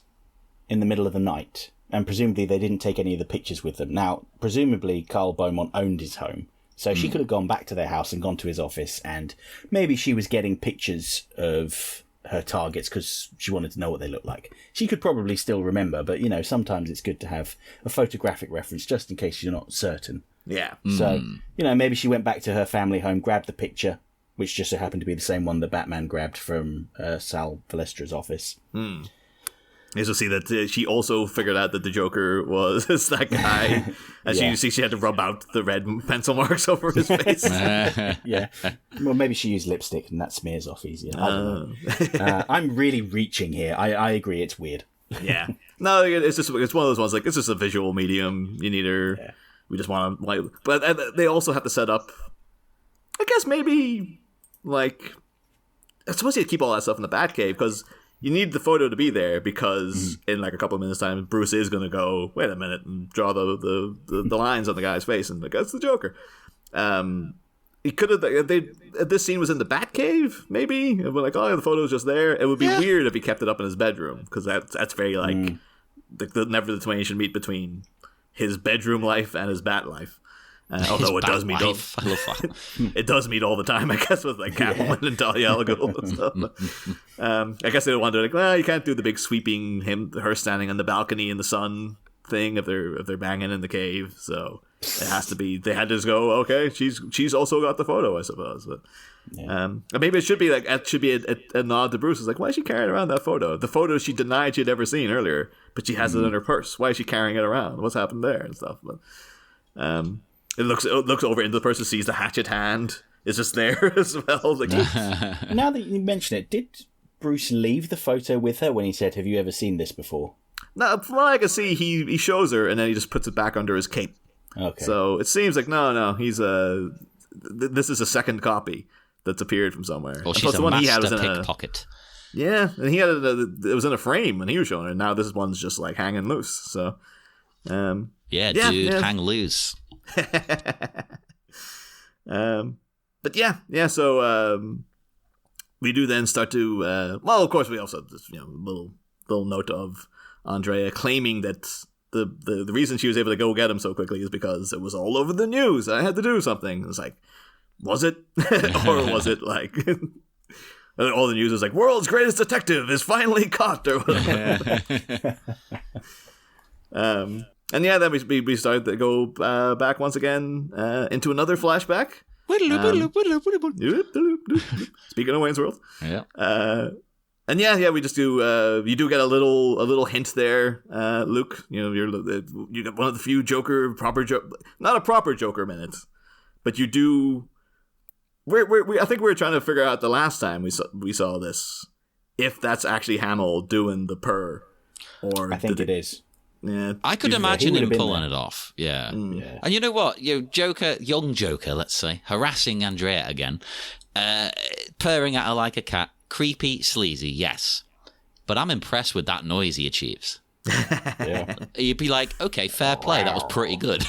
in the middle of the night, and presumably they didn't take any of the pictures with them. Now, presumably Carl Beaumont owned his home, so she could have gone back to their house and gone to his office, and maybe she was getting pictures of her targets because she wanted to know what they looked like. She could probably still remember, but sometimes it's good to have a photographic reference just in case you're not certain. Yeah. So maybe she went back to her family home, grabbed the picture, which just so happened to be the same one that Batman grabbed from Sal Valestra's office. You also see that she also figured out that the Joker was that guy. And she had to rub out the red pencil marks over his face. Yeah. Well, maybe she used lipstick and that smears off easier. I don't know. I'm really reaching here. I agree, it's weird. Yeah. No, it's one of those ones, like, it's just a visual medium. You need her... Yeah. We just want to... But they also have to set up... I guess maybe... Like... I suppose you keep all that stuff in the Batcave, because... You need the photo to be there because in like a couple of minutes' time, Bruce is going to go, wait a minute, and draw the lines on the guy's face, and like, that's the Joker. He could have. This scene was in the Batcave, maybe. And we're like, oh, the photo's just there. It would be weird if he kept it up in his bedroom because that's very like never the twain should meet between his bedroom life and his Bat life. Although it does meet, it does meet all the time, I guess, with like Catwoman and Talia al Ghul and stuff. I guess they wanted to like, well, you can't do the big sweeping her standing on the balcony in the sun thing if they're banging in the cave. So it has to be. They had to just go, okay, she's also got the photo, I suppose. But maybe it should be a nod to Bruce. It's like, why is she carrying around that photo? The photo she denied she'd ever seen earlier, but she has it in her purse. Why is she carrying it around? What's happened there and stuff? But It looks over into the person, sees the hatchet hand. It's just there as well. Like, now that you mention it, did Bruce leave the photo with her when he said, "Have you ever seen this before?" No, from what I can see, he shows her and then he just puts it back under his cape. Okay. So it seems like no, he's this is a second copy that's appeared from somewhere. Or she's a master pickpocket. Yeah, and he had it was in a frame when he was showing it. And now this one's just like hanging loose. So, hang loose. But so we do then start to of course we also have this little note of Andrea claiming that the reason she was able to go get him so quickly is because it was all over the news. I had to do something. It's like, was it? Or was it like all the news was like, world's greatest detective is finally caught or whatever. And then we started to go back once again into another flashback. Speaking of Wayne's World. Yeah. And we just do. You do get a little hint there, Luke. You get one of the few not a proper Joker minutes, but you do. I think we were trying to figure out the last time we saw this if that's actually Hamill doing the purr, or I think it is. Yeah, I could imagine him pulling it off. Yeah. And you know what? Joker, young Joker, let's say, harassing Andrea again, purring at her like a cat, creepy, sleazy, yes. But I'm impressed with that noise he achieves. Yeah. You'd be like, okay, fair play, that was pretty good.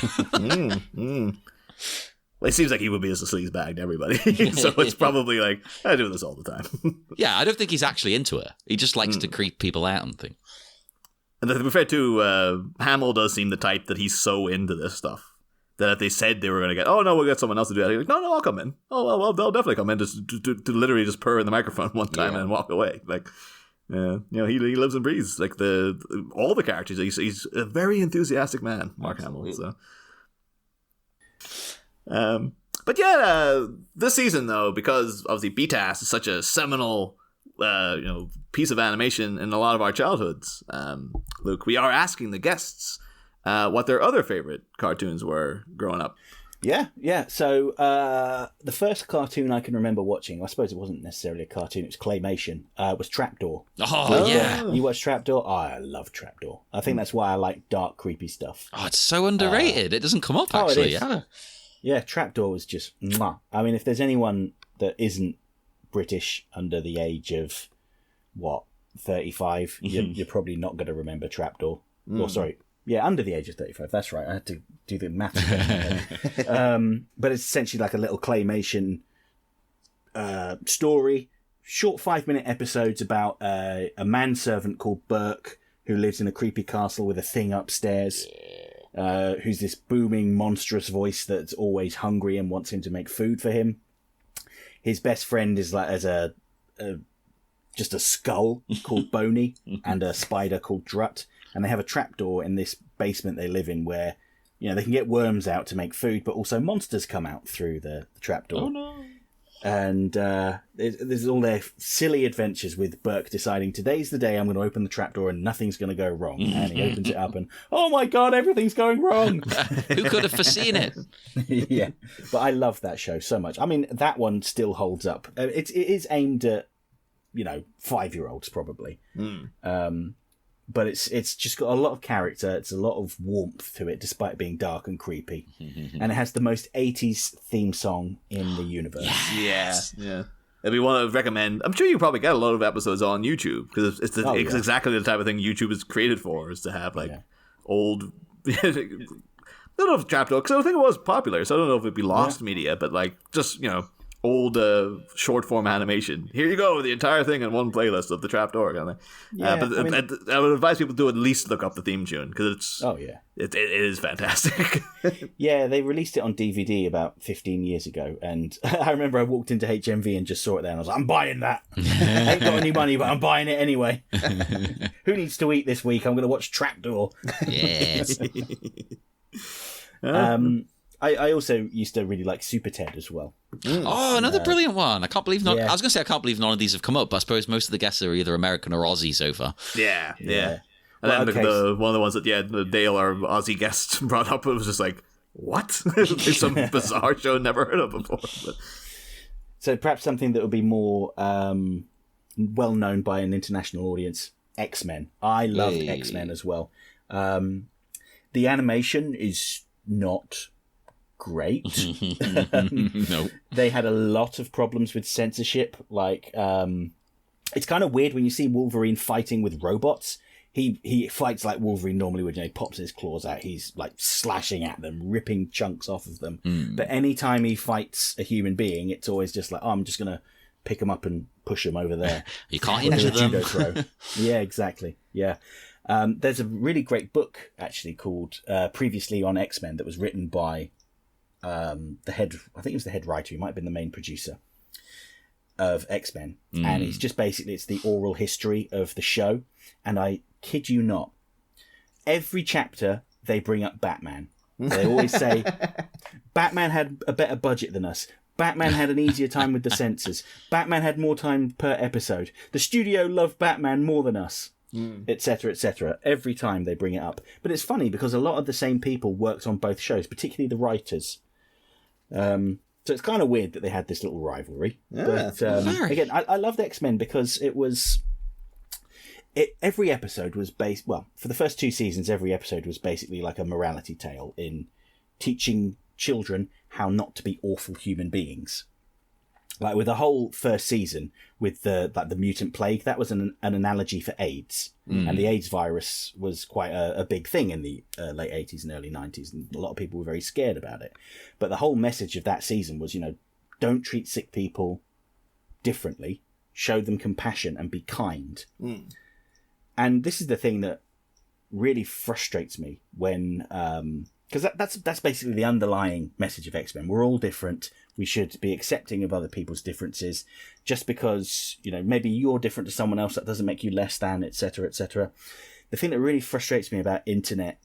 Well, it seems like he would be as a sleaze bag to everybody. So it's probably like, I do this all the time. Yeah, I don't think he's actually into it. He just likes to creep people out and things. And to be fair, too, Hamill does seem the type that he's so into this stuff that if they said they were going to get, oh, no, we'll get someone else to do that, he's like, no, I'll come in. Oh, well, they'll definitely come in to literally just purr in the microphone one time and walk away. Like, you know, he lives and breathes. Like, all the characters, he's a very enthusiastic man, Mark Hamill. So. But yeah, this season, though, because obviously BTAS is such a seminal piece of animation in a lot of our childhoods, Luke, we are asking the guests what their other favorite cartoons were growing up. Yeah. So the first cartoon I can remember watching, I suppose it wasn't necessarily a cartoon, it was claymation, was Trapdoor. Oh, yeah. You watched Trapdoor? Oh, I love Trapdoor. I think that's why I like dark, creepy stuff. Oh, it's so underrated. It doesn't come up, actually. Yeah, Trapdoor was just mwah. I mean, if there's anyone that isn't British under the age of, 35, you're probably not going to remember Trapdoor. Or, sorry, under the age of 35. That's right. I had to do the math. But it's essentially like a little claymation story. Short 5-minute episodes about a manservant called Burke who lives in a creepy castle with a thing upstairs. Who's this booming, monstrous voice that's always hungry and wants him to make food for him. His best friend is like just a skull called Boney and a spider called Drut, and they have a trapdoor in this basement they live in where they can get worms out to make food, but also monsters come out through the trapdoor. Oh no! And there's all their silly adventures with Burke deciding today's the day I'm going to open the trapdoor and nothing's going to go wrong. And he opens it up and, oh my God, everything's going wrong. Who could have foreseen it? Yeah, but I love that show so much. I mean, that one still holds up. It is aimed at, 5-year-olds probably. But it's just got a lot of character. It's a lot of warmth to it, despite being dark and creepy. And it has the most 80s theme song in the universe. Yes. Yeah. If you want to recommend, I'm sure you probably get a lot of episodes on YouTube because it's exactly the type of thing YouTube is created for, is to have old. I don't know if Trapdoor, because I don't think it was popular, so I don't know if it'd be lost media, but just old short form animation. Here you go, the entire thing in one playlist of the Trapdoor kind of thing. I would advise people to at least look up the theme tune because it's it is fantastic. Yeah, they released it on DVD about 15 years ago, and I remember I walked into HMV and just saw it there, and I was like, I'm buying that. I ain't got any money, but I'm buying it anyway. Who needs to eat this week? I'm going to watch Trapdoor. Yes. I also used to really like Super Ted as well. Oh, another brilliant one. I can't believe I was going to say I can't believe none of these have come up, but I suppose most of the guests are either American or Aussie so far. Yeah. And then one of the ones that Dale, our Aussie guest, brought up, it was just like, what? It's some bizarre show I've never heard of before. But. So perhaps something that would be more well known by an international audience. X-Men. I loved X-Men as well. The animation is not great. No. They had a lot of problems with censorship. It's kind of weird when you see Wolverine fighting with robots. He fights like Wolverine normally would. He pops his claws out. He's like slashing at them, ripping chunks off of them. But anytime he fights a human being, it's always just like, I'm just going to pick him up and push him over there. You can't injure them. Judo throw. Yeah, exactly. Yeah. There's a really great book actually called Previously on X-Men that was written by the head writer. He might have been the main producer of X-Men. And it's just basically, it's the oral history of the show. And I kid you not, every chapter they bring up Batman. They always say, Batman had a better budget than us. Batman had an easier time with the censors. Batman had more time per episode. The studio loved Batman more than us. Etc., etc. Every time they bring it up. But it's funny because a lot of the same people worked on both shows, particularly the writers. So it's kind of weird that they had this little rivalry. Yeah, but again, I loved X-Men because every episode was based, for the first 2 seasons, every episode was basically like a morality tale in teaching children how not to be awful human beings. Like with the whole first season with the mutant plague, that was an analogy for AIDS. And the AIDS virus was quite a big thing in the late 80s and early 90s. And a lot of people were very scared about it. But the whole message of that season was, don't treat sick people differently. Show them compassion and be kind. And this is the thing that really frustrates me when... because that's basically the underlying message of X-Men. We're all different. We should be accepting of other people's differences. Just because, maybe you're different to someone else, that doesn't make you less than, etc., etc. The thing that really frustrates me about internet,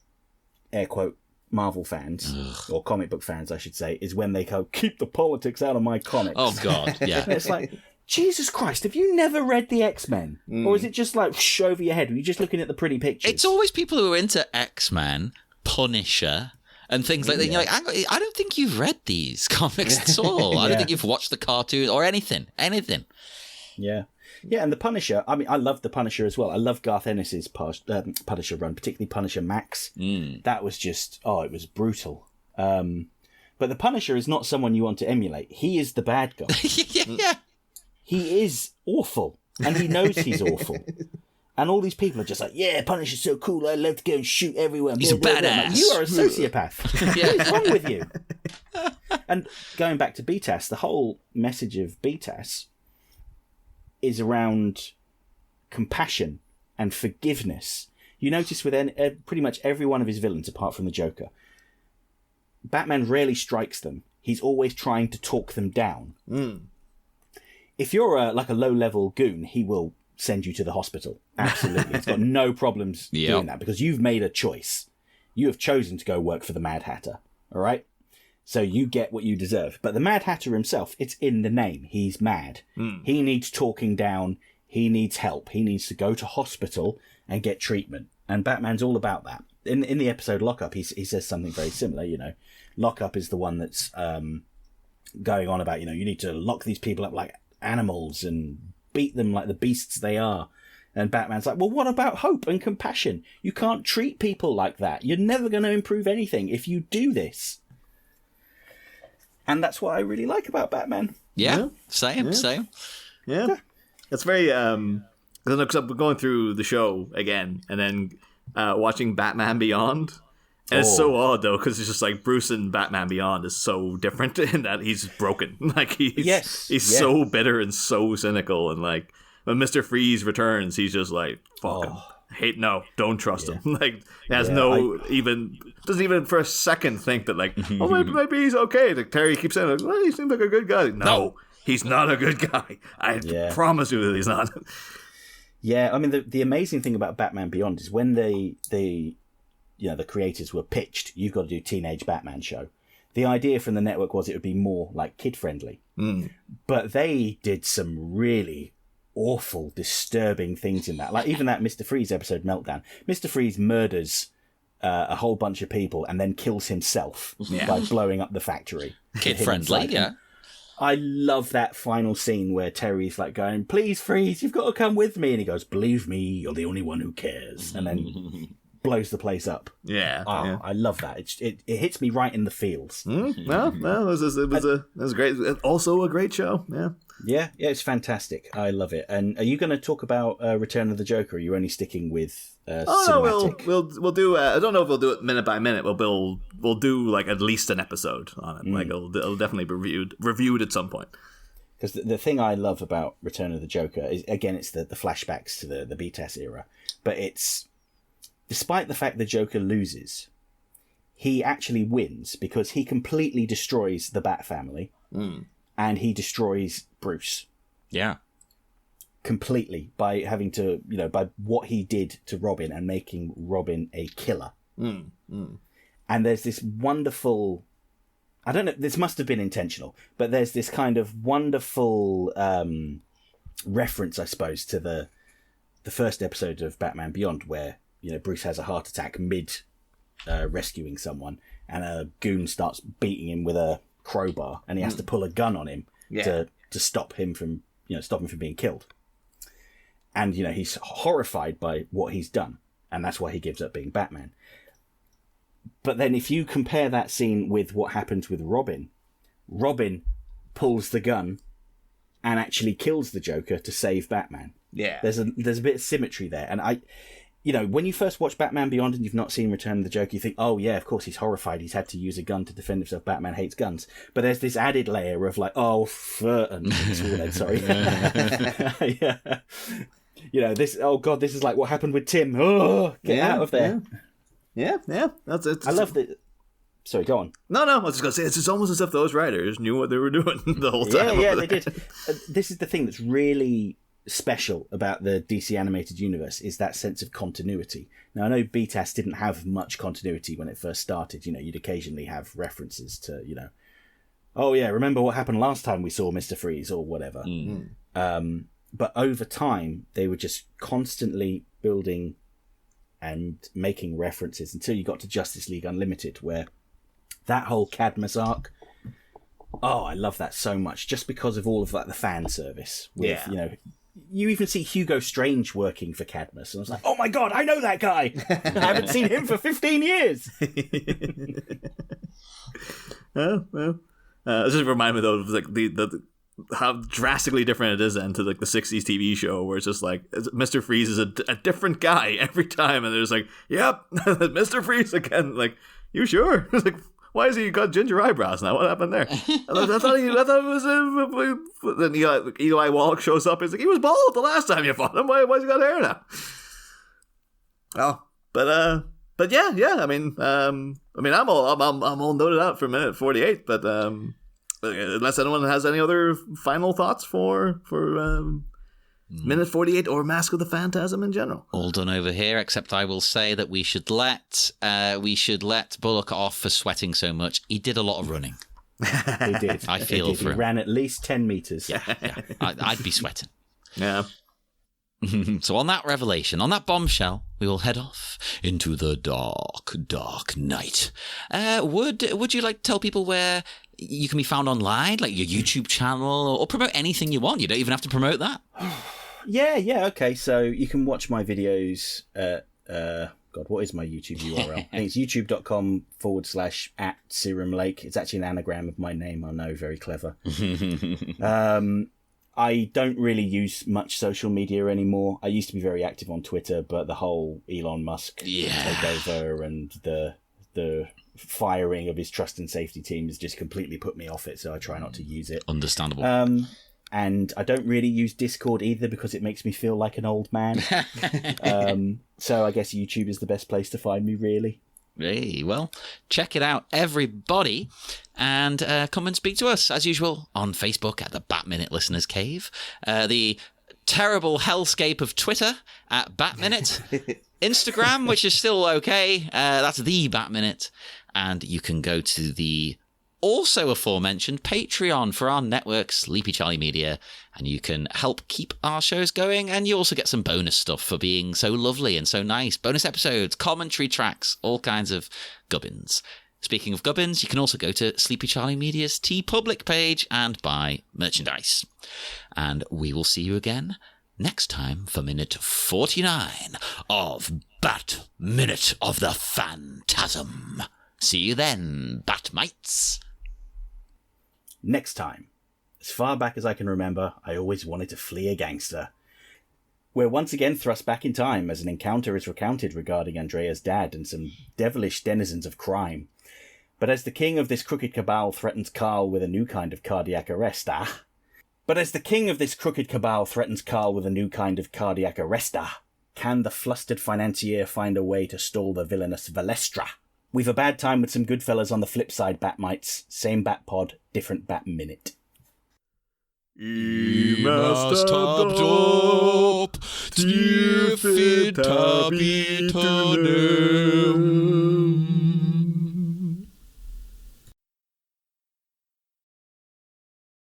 air quote, Marvel fans, or comic book fans, I should say, is when they go, keep the politics out of my comics. Oh, God, yeah. And it's like, Jesus Christ, have you never read the X-Men? Or is it just like, over your head? Are you just looking at the pretty pictures? It's always people who are into X-Men, Punisher... and things like that. You're like, I don't think you've read these comics at all. I don't think you've watched the cartoon or anything. Yeah. Yeah, and the Punisher, I mean, I love the Punisher as well. I love Garth Ennis's Punisher run, particularly Punisher Max. That was just, it was brutal. But the Punisher is not someone you want to emulate. He is the bad guy. Yeah. He is awful, and he knows he's awful. And all these people are just like, yeah, Punisher's so cool. I love to go and shoot everyone. He's a badass. Like, you are a sociopath. What is wrong with you? And going back to BTAS, the whole message of BTAS is around compassion and forgiveness. You notice with pretty much every one of his villains, apart from the Joker, Batman rarely strikes them. He's always trying to talk them down. If you're like a low-level goon, he will send you to the hospital. Absolutely. It's got no problems doing that because you've made a choice. You have chosen to go work for the Mad Hatter. All right? So you get what you deserve. But the Mad Hatter himself, it's in the name. He's mad. He needs talking down. He needs help. He needs to go to hospital and get treatment. And Batman's all about that. In the episode Lockup, he says something very similar, Lockup is the one that's going on about, you need to lock these people up like animals and beat them like the beasts they are. And Batman's like, well, what about hope and compassion? You can't treat people like that. You're never going to improve anything if you do this. And that's what I really like about Batman. Yeah. Same. Yeah. It's very, because I'm going through the show again and then watching Batman Beyond. And it's so odd, though, because it's just like Bruce and Batman Beyond is so different in that he's broken. Like, he's so bitter and so cynical. And, like, when Mr. Freeze returns, he's just like, fuck him. Don't trust him. Like, doesn't even for a second think that, like, maybe he's okay. Like, Terry keeps saying, like, well, he seems like a good guy. No, he's not a good guy. I promise you that he's not. Yeah, I mean, the amazing thing about Batman Beyond is when the creators were pitched, you've got to do Teenage Batman show. The idea from the network was it would be more like kid-friendly. But they did some really awful, disturbing things in that. Like even that Mr. Freeze episode, Meltdown. Mr. Freeze murders a whole bunch of people and then kills himself by blowing up the factory. Kid-friendly, yeah. I love that final scene where Terry's like going, please, Freeze, you've got to come with me. And he goes, believe me, you're the only one who cares. And then... blows the place up. I love that. It hits me right in the feels. Well, it was great. Also a great show. Yeah, it's fantastic. I love it. And are you going to talk about Return of the Joker? Or are you only sticking with cinematic? No, we'll do. I don't know if we'll do it minute by minute. We'll do like at least an episode on it. Like it'll definitely be reviewed at some point. Because the thing I love about Return of the Joker is, again, it's the flashbacks to the BTAS era, but it's. Despite the fact the Joker loses, he actually wins because he completely destroys the Bat family and he destroys Bruce. Yeah. Completely by having to, by what he did to Robin and making Robin a killer. And there's this wonderful, I don't know, this must have been intentional, but there's this kind of wonderful reference, I suppose, to the first episode of Batman Beyond where Bruce has a heart attack mid rescuing someone, and a goon starts beating him with a crowbar, and he has to pull a gun on him to stop him from being killed. And he's horrified by what he's done, and that's why he gives up being Batman. But then, if you compare that scene with what happens with Robin pulls the gun and actually kills the Joker to save Batman. Yeah. There's a bit of symmetry there. And when you first watch Batman Beyond and you've not seen Return of the Joker, you think, oh yeah, of course he's horrified. He's had to use a gun to defend himself. Batman hates guns. But there's this added layer of like, sorry. Yeah. This, oh God, this is like what happened with Tim. Oh, get out of there. Yeah. I love that. Sorry, go on. No, I was just going to say, it's almost as if those writers knew what they were doing the whole time. Yeah, they did. This is the thing that's really special about the DC animated universe, is that sense of continuity. Now, I know BTAS didn't have much continuity when it first started. You'd occasionally have references to, oh yeah, remember what happened last time we saw Mr. Freeze or whatever. But over time, they were just constantly building and making references until you got to Justice League Unlimited, where that whole Cadmus arc, oh, I love that so much, just because of all of like the fan service. With, you even see Hugo Strange working for Cadmus, and I was like, oh my God, I know that guy. I haven't seen him for 15 years. It just remind me though of like the how drastically different it is then to like the 60s TV show, where it's just like Mr. Freeze is a different guy every time, and there's like, yep, Mr. Freeze again. Like, you sure? It's like, why has he got ginger eyebrows now? What happened there? I thought it was. Then Eli Wallach shows up. He's like, he was bald the last time you fought him. Why's he got hair now? Oh, but yeah. I mean, I'm all noted out for minute 48. But unless anyone has any other final thoughts for minute 48 or Mask of the Phantasm in general. All done over here, except I will say that we should let Bullock off for sweating so much. He did a lot of running. He did. I feel for him. He ran at least 10 meters. Yeah. I'd be sweating. Yeah. So on that revelation, on that bombshell, we will head off into the dark night. Would you like to tell people where you can be found online, like your YouTube channel, or promote anything you want? You don't even have to promote that. Yeah, okay. So you can watch my videos at, God, what is my YouTube URL? I think it's youtube.com/@Serum Lake. It's actually an anagram of my name, I know, very clever. I don't really use much social media anymore. I used to be very active on Twitter, but the whole Elon Musk takeover and the firing of his trust and safety team has just completely put me off it, so I try not to use it. Understandable. And I don't really use Discord either because it makes me feel like an old man. So I guess YouTube is the best place to find me, really. Hey, well, check it out, everybody, and come and speak to us, as usual, on Facebook at the Bat-Minute Listeners Cave, the terrible hellscape of Twitter at Bat-Minute, Instagram, which is still okay, that's the Bat-Minute, and you can go to the also aforementioned Patreon for our network, Sleepy Charlie Media, and you can help keep our shows going, and you also get some bonus stuff for being so lovely and so nice. Bonus episodes, commentary tracks, all kinds of gubbins. Speaking of gubbins, you can also go to Sleepy Charlie Media's TeePublic page and buy merchandise. And we will see you again next time for minute 49 of Bat Minute of the Phantasm. See you then, Batmites. Next time, as far back as I can remember, I always wanted to flee a gangster. We're once again thrust back in time as an encounter is recounted regarding Andrea's dad and some devilish denizens of crime. But as the king of this crooked cabal threatens Carl with a new kind of cardiac arrest, can the flustered financier find a way to stall the villainous Valestra? We've a bad time with some good fellas on the flip side, Batmites. Same Bat Pod, different Bat Minute. I must have up,